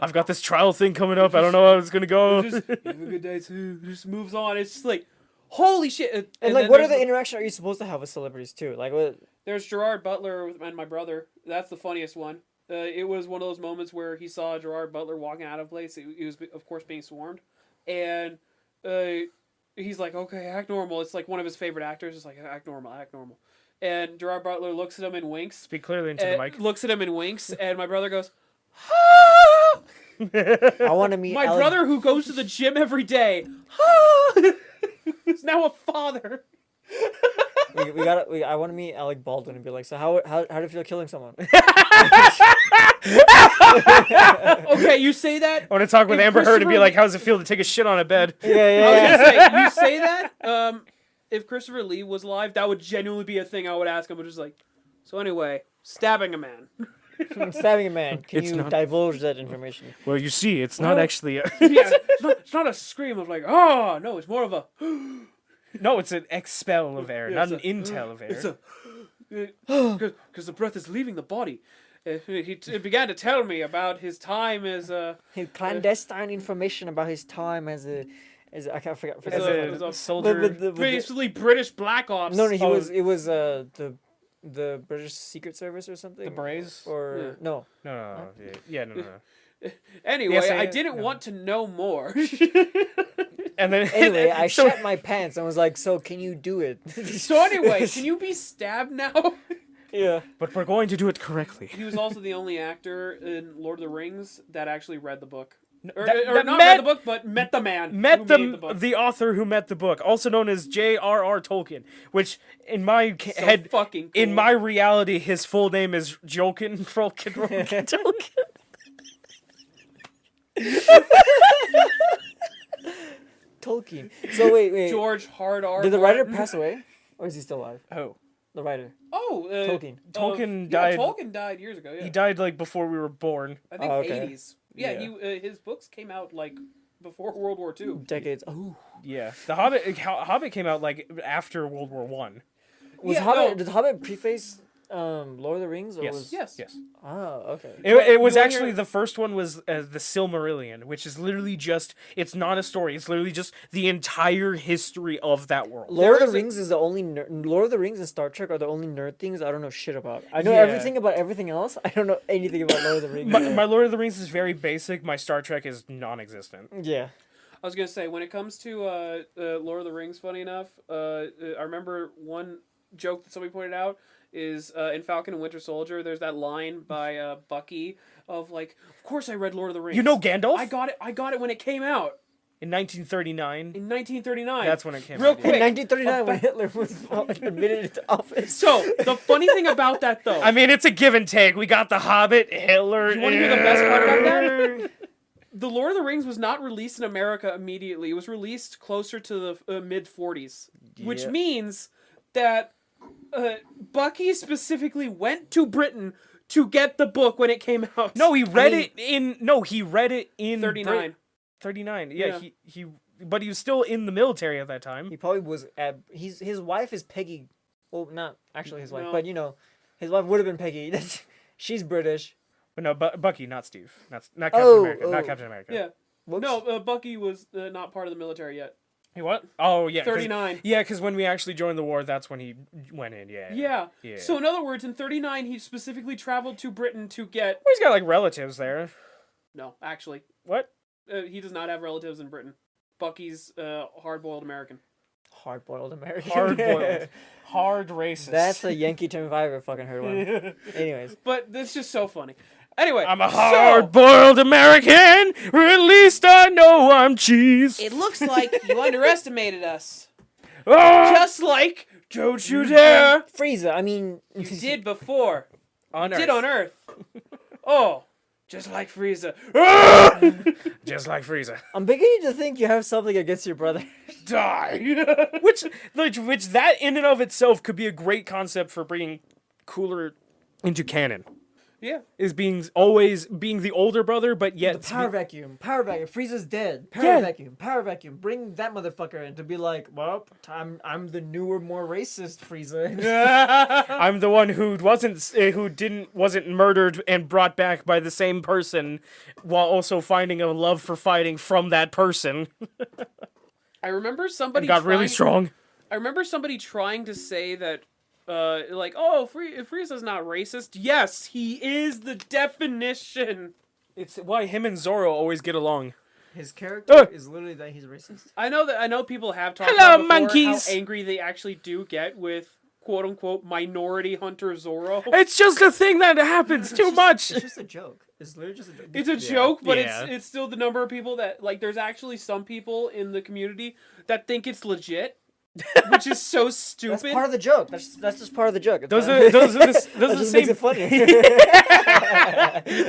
A: I've got this trial thing coming up. I don't know how it's gonna go.
D: Just, have a good day too. Just moves on. It's just like, holy shit.
E: And like,
D: then
E: what are
D: there's
E: the interaction are you supposed to have with celebrities too? Like, what?
D: There's Gerard Butler and my brother. That's the funniest one. It was one of those moments where he saw Gerard Butler walking out of place. He was, of course, being swarmed. And he's like, okay, act normal. It's like one of his favorite actors. It's like, act normal, act normal. And Gerard Butler looks at him and winks.
A: Speak clearly into the mic.
D: Looks at him and winks. And my brother goes,
E: I want to meet
D: my brother who goes to the gym every day. Is now a father.
E: I want to meet Alec Baldwin and be like, so how do you feel killing someone?
D: Okay, you say that.
A: I want to talk with
D: If
A: Amber Heard and be
D: Christopher-
A: like, how's it feel to take a shit on a bed?
E: Yeah.
D: I was gonna say, you say that. If Christopher Lee was alive, that would genuinely be a thing I would ask him. Which is like, so anyway, stabbing a man.
E: Stabbing a man. Can
A: It's
E: you
A: not-
E: divulge that information?
A: Well, you see, it's not actually.
D: Yeah, it's not a scream of like, oh no, it's more of a.
A: No, it's an expel of air,
D: Yeah,
A: not
D: it's
A: an intel of air.
D: It's a because the breath is leaving the body. He began to tell me about his time as a
E: His clandestine information about his time as a I can't forget.
A: As a soldier.
E: With the-
D: basically British Black Ops.
E: No,
A: Oh.
E: it was the British Secret Service or something.
A: The Braves?
E: Or no.
A: No. No.
D: Anyway,
A: Yes,
D: I didn't want to know more.
A: And then
E: Anyway, I
A: so,
E: shat my pants and was like, "So can you do it?"
D: So anyway, can you be stabbed now?
E: Yeah.
A: but we're going to do it correctly.
D: He was also the only actor in Lord of the Rings that actually read the book. Or
A: that
D: not
A: met-
D: read the book, but met the man.
A: Met
D: who made the book.
A: the author who met the book, also known as J.R.R. Tolkien, which in my
D: So
A: head,
D: fucking cool.
A: in my reality, his full name is Jolkin Tolkien.
E: Tolkien. So wait.
D: George Hard R.
E: Did the writer
D: Martin.
E: pass away, or is he still alive?
A: Oh,
E: The writer.
D: Oh,
E: Tolkien.
A: Tolkien
D: yeah,
A: died-
D: Tolkien died years ago. Yeah,
A: he died like before we were born.
D: I think
E: Oh, okay.
D: 80s. Yeah,
A: Yeah.
D: his books came out like before World War II.
E: Decades. Oh.
A: Yeah, the Hobbit came out like after World War One.
E: Was
D: Yeah,
E: Hobbit?
D: no.
E: Did Hobbit preface Lord of the Rings? Or
A: Yes.
E: Was...
D: Yes.
A: Yes.
E: Oh, okay.
A: It was
D: you wanna
A: actually
D: hear-
A: the first one was the Silmarillion, which is literally just, it's not a story, it's literally just the entire history of that world.
E: Lord of
D: There
E: the
D: is a-
E: Rings is the only Lord of the Rings and Star Trek are the only nerd things I don't know shit about. I know
A: Yeah.
E: everything about everything else. I don't know anything about Lord of the Rings.
A: My Lord of the Rings is very basic, my Star Trek is non-existent.
E: Yeah.
D: I was gonna say when it comes to Lord of the Rings, funny enough, I remember one joke that somebody pointed out is in Falcon and Winter Soldier. There's that line by Bucky of like, "Of course I read Lord of the Rings.
A: You know Gandalf?
D: I got it when it came out
A: In 1939.
D: in 1939.
A: That's when it came
D: Real
A: out.
D: quick.
E: In 1939, when Hitler was admitted into office.
D: So the funny thing about that though,
A: I mean, it's a give and take. We got The Hobbit, Hitler.
D: You wanna hear the best part about that? The Lord of the Rings was not released in America immediately. It was released closer to the mid 40s, which
E: Yeah.
D: means that Bucky specifically went to Britain to get the book when it came out.
A: No, he read
E: mean-
A: it in. No, he read it in
D: 39.
A: 39. Yeah,
D: Yeah.
A: he. But he was still in the military at that time.
E: He probably was. His wife is Peggy. Well, not actually his wife,
D: No.
E: but you know, his wife would have been Peggy. She's British.
A: But no, Bucky, not Steve. Not Captain
E: Oh,
A: America. Not
E: oh.
A: Captain America.
D: Yeah.
E: Whoops.
D: No, Bucky was not part of the military yet.
A: Hey, what? Oh, yeah.
D: 39.
A: Yeah, because when we actually joined the war, that's when he went in. Yeah.
D: Yeah.
A: Yeah.
D: So in other words, in 39, he specifically traveled to Britain to get.
A: Well, he's got like relatives there.
D: No, actually,
A: What?
D: he does not have relatives in Britain. Bucky's hard-boiled American.
E: Hard-boiled American.
A: Hard boiled. Hard racist.
E: That's a Yankee term if I ever fucking heard one. Anyways,
D: But that's just so funny. Anyway,
A: I'm a
D: so-
A: hard-boiled American. Or at least I know I'm cheese.
D: It looks like you underestimated us.
A: Ah!
D: Just like, don't you dare,
E: Frieza. I mean,
D: you did before.
A: On
D: Did on Earth. Oh, just like Frieza.
A: Just like Frieza.
E: I'm beginning to think you have something against your brother.
A: Die. which that in and of itself could be a great concept for bringing Cooler into canon.
D: Yeah.
A: Is always being the older brother, but yet
E: The power vacuum. Power vacuum. Frieza's dead. Power
A: Yeah.
E: vacuum. Power vacuum. Bring that motherfucker in to be like, well, I'm the newer, more racist Frieza.
A: I'm the one who wasn't murdered and brought back by the same person, while also finding a love for fighting from that person.
D: I remember somebody
A: Got really strong.
D: I remember somebody trying to say that, like, oh, Frieza's not racist. Yes, he is the definition.
A: It's why him and Zoro always get along.
E: His character is literally that he's racist.
D: I know people have talked
A: Hello,
D: about before
A: monkeys!
D: how angry they actually do get with quote unquote minority hunter Zoro.
A: It's just a thing that happens too much.
E: It's just a joke. It's literally just a joke.
D: It's a joke, but
A: Yeah.
D: it's still the number of people that, like, there's actually some people in the community that think it's legit. which is so stupid.
E: That's part of the joke. That's just part of the joke.
A: Those are the
E: That just
A: same.
E: makes it funny.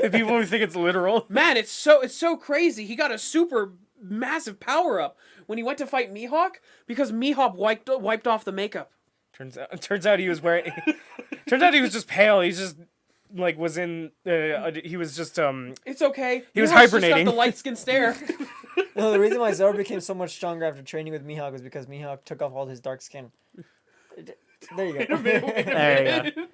A: People always think it's literal.
D: Man, it's so crazy. He got a super massive power up when he went to fight Mihawk because Mihawk wiped off the makeup.
A: Turns out he was wearing. Turns out he was just pale. He's just like was in. He was just
D: It's okay.
A: He was
D: Mihawk's just
A: hibernating.
D: got the light skin stare.
E: No, the reason why Zoro became so much stronger after training with Mihawk was because Mihawk took off all his dark skin. There you go.
A: There you go.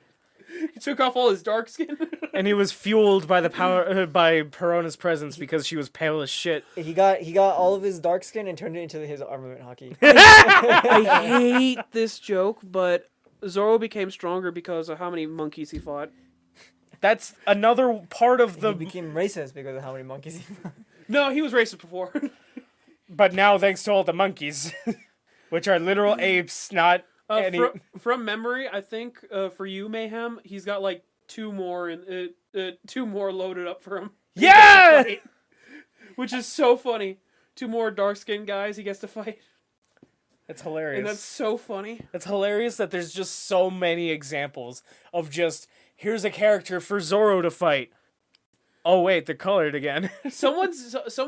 D: He took off all his dark skin.
A: And he was fueled by the power by Perona's presence because she was pale as shit.
E: He got all of his dark skin and turned it into his armament hockey.
D: I hate this joke, but Zoro became stronger because of how many monkeys he fought.
A: That's another part of
E: He
A: the.
E: became racist because of how many monkeys he fought.
D: No, he was racist before.
A: But now, thanks to all the monkeys, which are literal apes, not any.
D: From memory, I think for you, Mayhem, he's got like two more loaded up for him.
A: Yeah!
D: Which is so funny. 2 more dark-skinned guys he gets to fight.
A: It's hilarious.
D: And that's so funny.
A: It's hilarious that there's just so many examples of just, here's a character for Zoro to fight. Oh wait, they're colored again.
D: Someone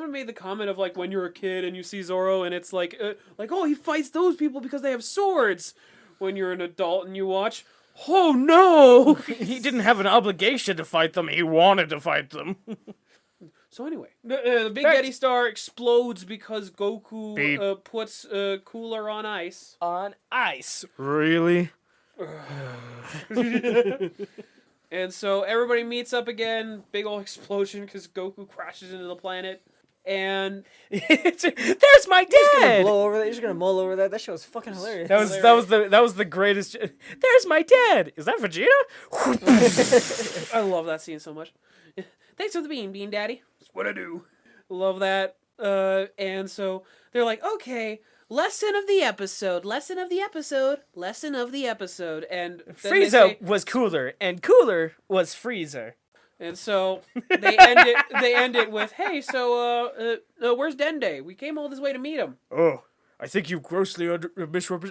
D: made the comment of like when you're a kid and you see Zoro and it's like oh, he fights those people because they have swords. When you're an adult and you watch, oh no!
A: He didn't have an obligation to fight them, he wanted to fight them.
D: So anyway, the Big
A: Back-
D: Getty Star explodes because Goku
A: Beep.
D: puts Cooler on ice.
A: On ice. Really?
D: And so everybody meets up again, big old explosion because Goku crashes into the planet. And
A: There's my dad!
E: Blow over that. You're just gonna mull over that. That show was fucking hilarious.
A: That was the greatest. There's my dad. Is that Vegeta?
D: I love that scene so much. Thanks for the bean, Daddy. That's what I do. Love that. And so they're like, okay, lesson of the episode. And then they
A: Frieza
D: say-
A: was cooler, and cooler was Freezer.
D: And so they end it with, hey, so where's Dende? We came all this way to meet him.
A: Oh, I think you grossly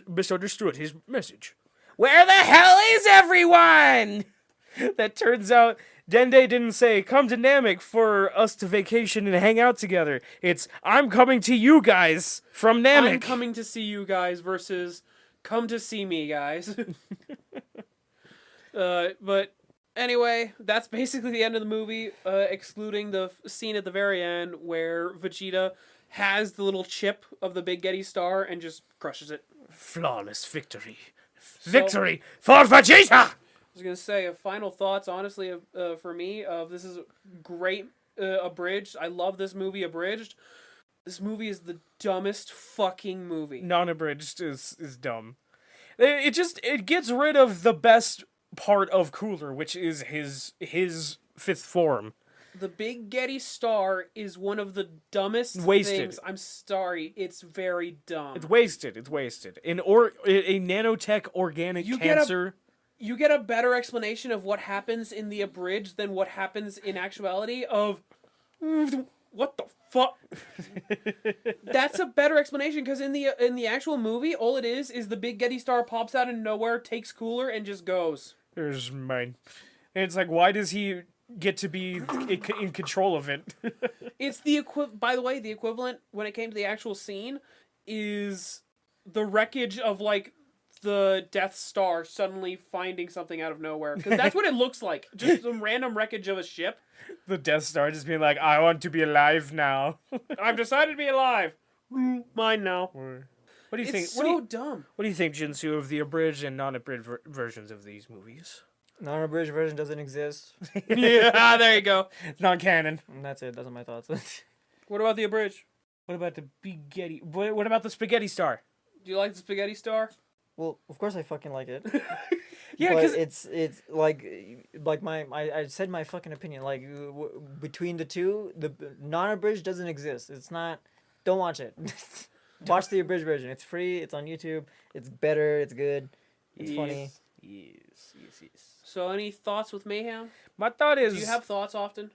A: misunderstood his message. Where the hell is everyone? That turns out Dende didn't say, come to Namek for us to vacation and hang out together. It's, I'm coming to you guys from Namek.
D: I'm coming to see you guys versus come to see me, guys. But anyway, that's basically the end of the movie, excluding the scene at the very end where Vegeta has the little chip of the Big Getty Star and just crushes it.
A: Flawless victory. Victory for Vegeta!
D: I was gonna say, final thoughts, honestly, for me, this is great, Abridged. I love this movie, Abridged. This movie is the dumbest fucking movie.
A: Non-abridged is dumb. It gets rid of the best part of Cooler, which is his fifth form.
D: The Big Getty Star is one of the dumbest
A: Wasted.
D: things. I'm sorry, it's very dumb.
A: It's wasted. A nanotech organic cancer.
D: You get a better explanation of what happens in the Abridged than what happens in actuality of what the fuck. That's a better explanation because in the actual movie, all it is the Big Getty Star pops out of nowhere, takes Cooler, and just goes.
A: There's mine. And it's like, why does he get to be in control of it?
D: It's the by the way, the equivalent when it came to the actual scene is the wreckage of like the Death Star suddenly finding something out of nowhere. Because that's what it looks like. Just some random wreckage of a ship.
A: The Death Star just being like, I want to be alive now.
D: I've decided to be alive. Mine now.
A: What do you think?
D: It's so dumb.
A: What do you think, Jinsu, of the abridged and non-abridged versions of these movies?
E: Non-abridged version doesn't exist.
D: Yeah, there you go.
A: It's non-canon.
E: And that's it. Those are my thoughts.
D: What about the Abridged?
A: What about the spaghetti? What about the spaghetti star?
D: Do you like the Spaghetti Star?
E: Well, of course I fucking like it.
A: Yeah,
E: but
A: because
E: it's like I said my fucking opinion. Like between the two, the non-abridged doesn't exist. It's not. Don't watch it. Watch the abridged version. It's free. It's on YouTube. It's better. It's good. It's funny.
A: Yes.
D: So, any thoughts with Mayhem?
A: My thought is,
D: Do you have thoughts often?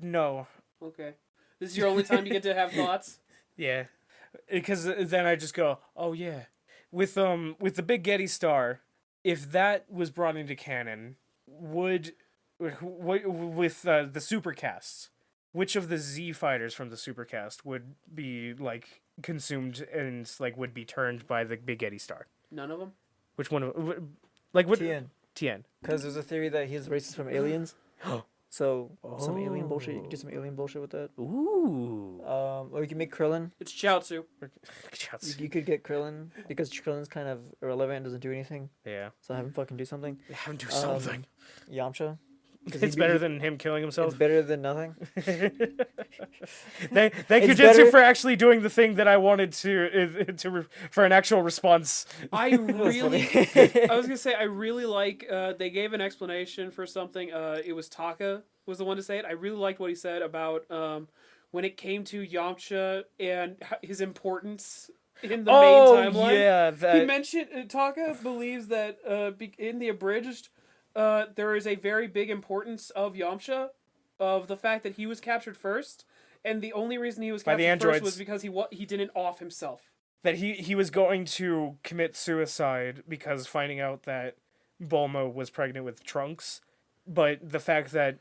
A: no.
D: Okay. This is your only time you get to have thoughts?
A: Yeah, because then I just go, oh yeah, with the Big Getty Star, if that was brought into canon, would with the supercasts, which of the Z fighters from the supercast would be like consumed and like would be turned by the Big Getty Star?
D: None of them.
A: Which one of like what
E: Tien.
A: Tien?
E: Because there's a theory that he's racist from aliens. So some alien bullshit. You can do some alien bullshit with that.
A: Ooh.
E: Or you can make Krillin.
D: It's Chaozu.
E: You could get Krillin because Krillin's kind of irrelevant, doesn't do anything.
A: Yeah.
E: So have him fucking do something.
A: Have him do something.
E: Yamcha.
A: It's better than him killing himself.
E: It's better than nothing.
A: Thank you,
E: It's
A: Jitsu,
E: better-
A: for actually doing the thing that I wanted for an actual response.
D: I really,
E: funny.
D: I was gonna say I really like. They gave an explanation for something. It was Taka was the one to say it. I really liked what he said about when it came to Yamcha and his importance in the main timeline.
A: Yeah,
D: He mentioned Taka believes that in the abridged, there is a very big importance of Yamcha, of the fact that he was captured first, and the only reason he was
A: By the
D: captured first
A: androids.
D: was because he didn't off himself.
A: that he was going to commit suicide because finding out that Bulma was pregnant with Trunks, but the fact that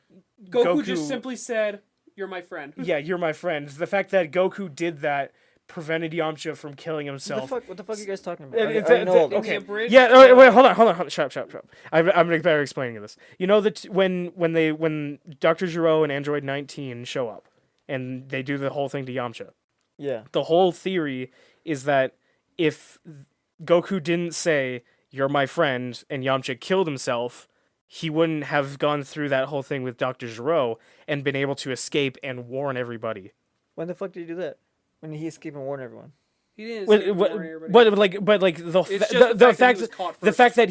D: Goku just simply said, "You're my friend."
A: yeah, you're my friend. The fact that Goku did that prevented Yamcha from killing himself.
E: What the fuck are you guys talking about?
A: It-
E: I know all
A: it-
E: about
A: okay.
D: The abridged,
A: Yeah. Oh, wait. Hold on. Shut up. I'm gonna better explaining this. You know that when Dr. Gero and Android 19 show up, and they do the whole thing to Yamcha.
E: Yeah.
A: The whole theory is that if Goku didn't say "You're my friend" and Yamcha killed himself, he wouldn't have gone through that whole thing with Dr. Gero and been able to escape and warn everybody.
E: When the fuck did he do that? When he escaped and warned everyone?
D: he didn't.
A: But,
D: say everybody.
A: but like the
D: It's just
A: the,
D: the fact that he
A: fact
D: was caught
A: the
D: first.
A: fact that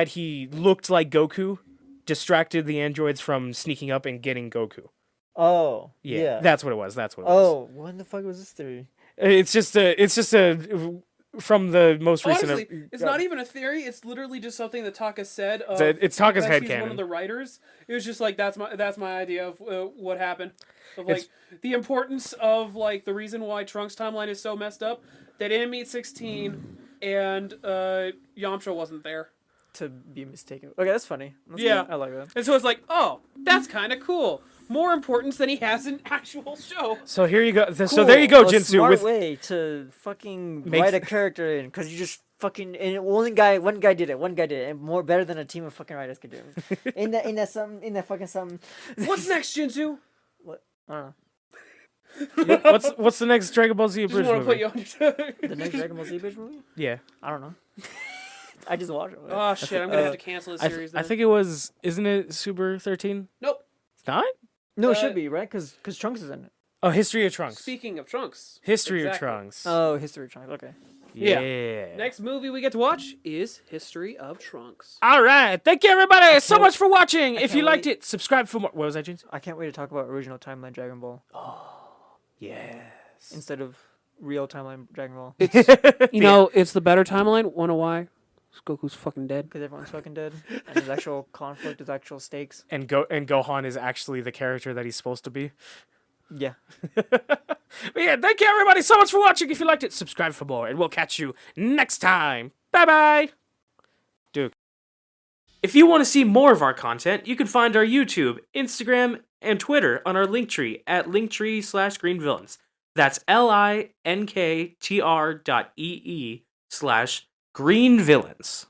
A: he looked like Goku distracted the androids from sneaking up and getting Goku.
E: Oh.
A: Yeah,
E: Yeah.
A: that's what it was. Was.
E: Oh, when the fuck was this theory?
A: It's just a from the most recent.
D: Honestly, it's not even a theory. It's literally just something that Taka said.
A: It's Taka's
D: because he's one
A: headcanon.
D: of the writers. It was just like that's my idea of what happened. Of like the importance of like the reason why Trunks' timeline is so messed up. They didn't meet 16, and Yamcha wasn't there.
E: To be mistaken. Okay, that's funny. That's
D: Yeah.
E: good. I like that.
D: And so it's like, oh, that's kind of cool. More importance than he has in actual show.
A: So here you go. So there you go,
E: A
A: Jinsu.
E: smart
A: With
E: way to fucking
A: Make-
E: write a character in, because you just fucking and one guy did it, and more better than a team of fucking writers could do. in that fucking something.
D: What's next, Jinsu?
E: I don't know.
A: what's the next Dragon Ball Z
D: Just
A: Abridged
D: want to put
A: movie?
D: you on your
E: The next Dragon Ball Z bitch movie?
A: Yeah,
E: I don't know. I just watched it.
D: Oh shit! I'm gonna have to cancel the
A: I
D: series.
A: I
D: then.
A: think it was. Isn't it Super 13?
D: Nope.
A: It's not.
E: No, it should be right because Trunks is in it.
A: Oh, History of Trunks.
D: Speaking of Trunks.
A: History of
D: Exactly.
A: Trunks.
E: Oh, History of Trunks. Okay.
A: Yeah.
D: Next movie we get to watch is History of Trunks.
A: All right. Thank you, everybody, so much for watching. If you
E: can't
A: liked
E: wait.
A: it, subscribe for more. What was that, James?
E: I can't wait to talk about original timeline Dragon Ball
A: Yes.
E: instead of real timeline Dragon Ball.
D: You know, it's the better timeline. Wanna why? Goku's fucking dead.
E: Because everyone's fucking dead, and there's actual conflict, there's actual stakes.
A: And Gohan is actually the character that he's supposed to be.
E: Yeah.
A: But yeah, thank you, everybody, so much for watching. If you liked it, subscribe for more, and we'll catch you next time. Bye-bye. Duke. If you want to see more of our content, you can find our YouTube, Instagram, and Twitter on our linktree at linktree/greenvillains. That's linktr.ee/greenvillains.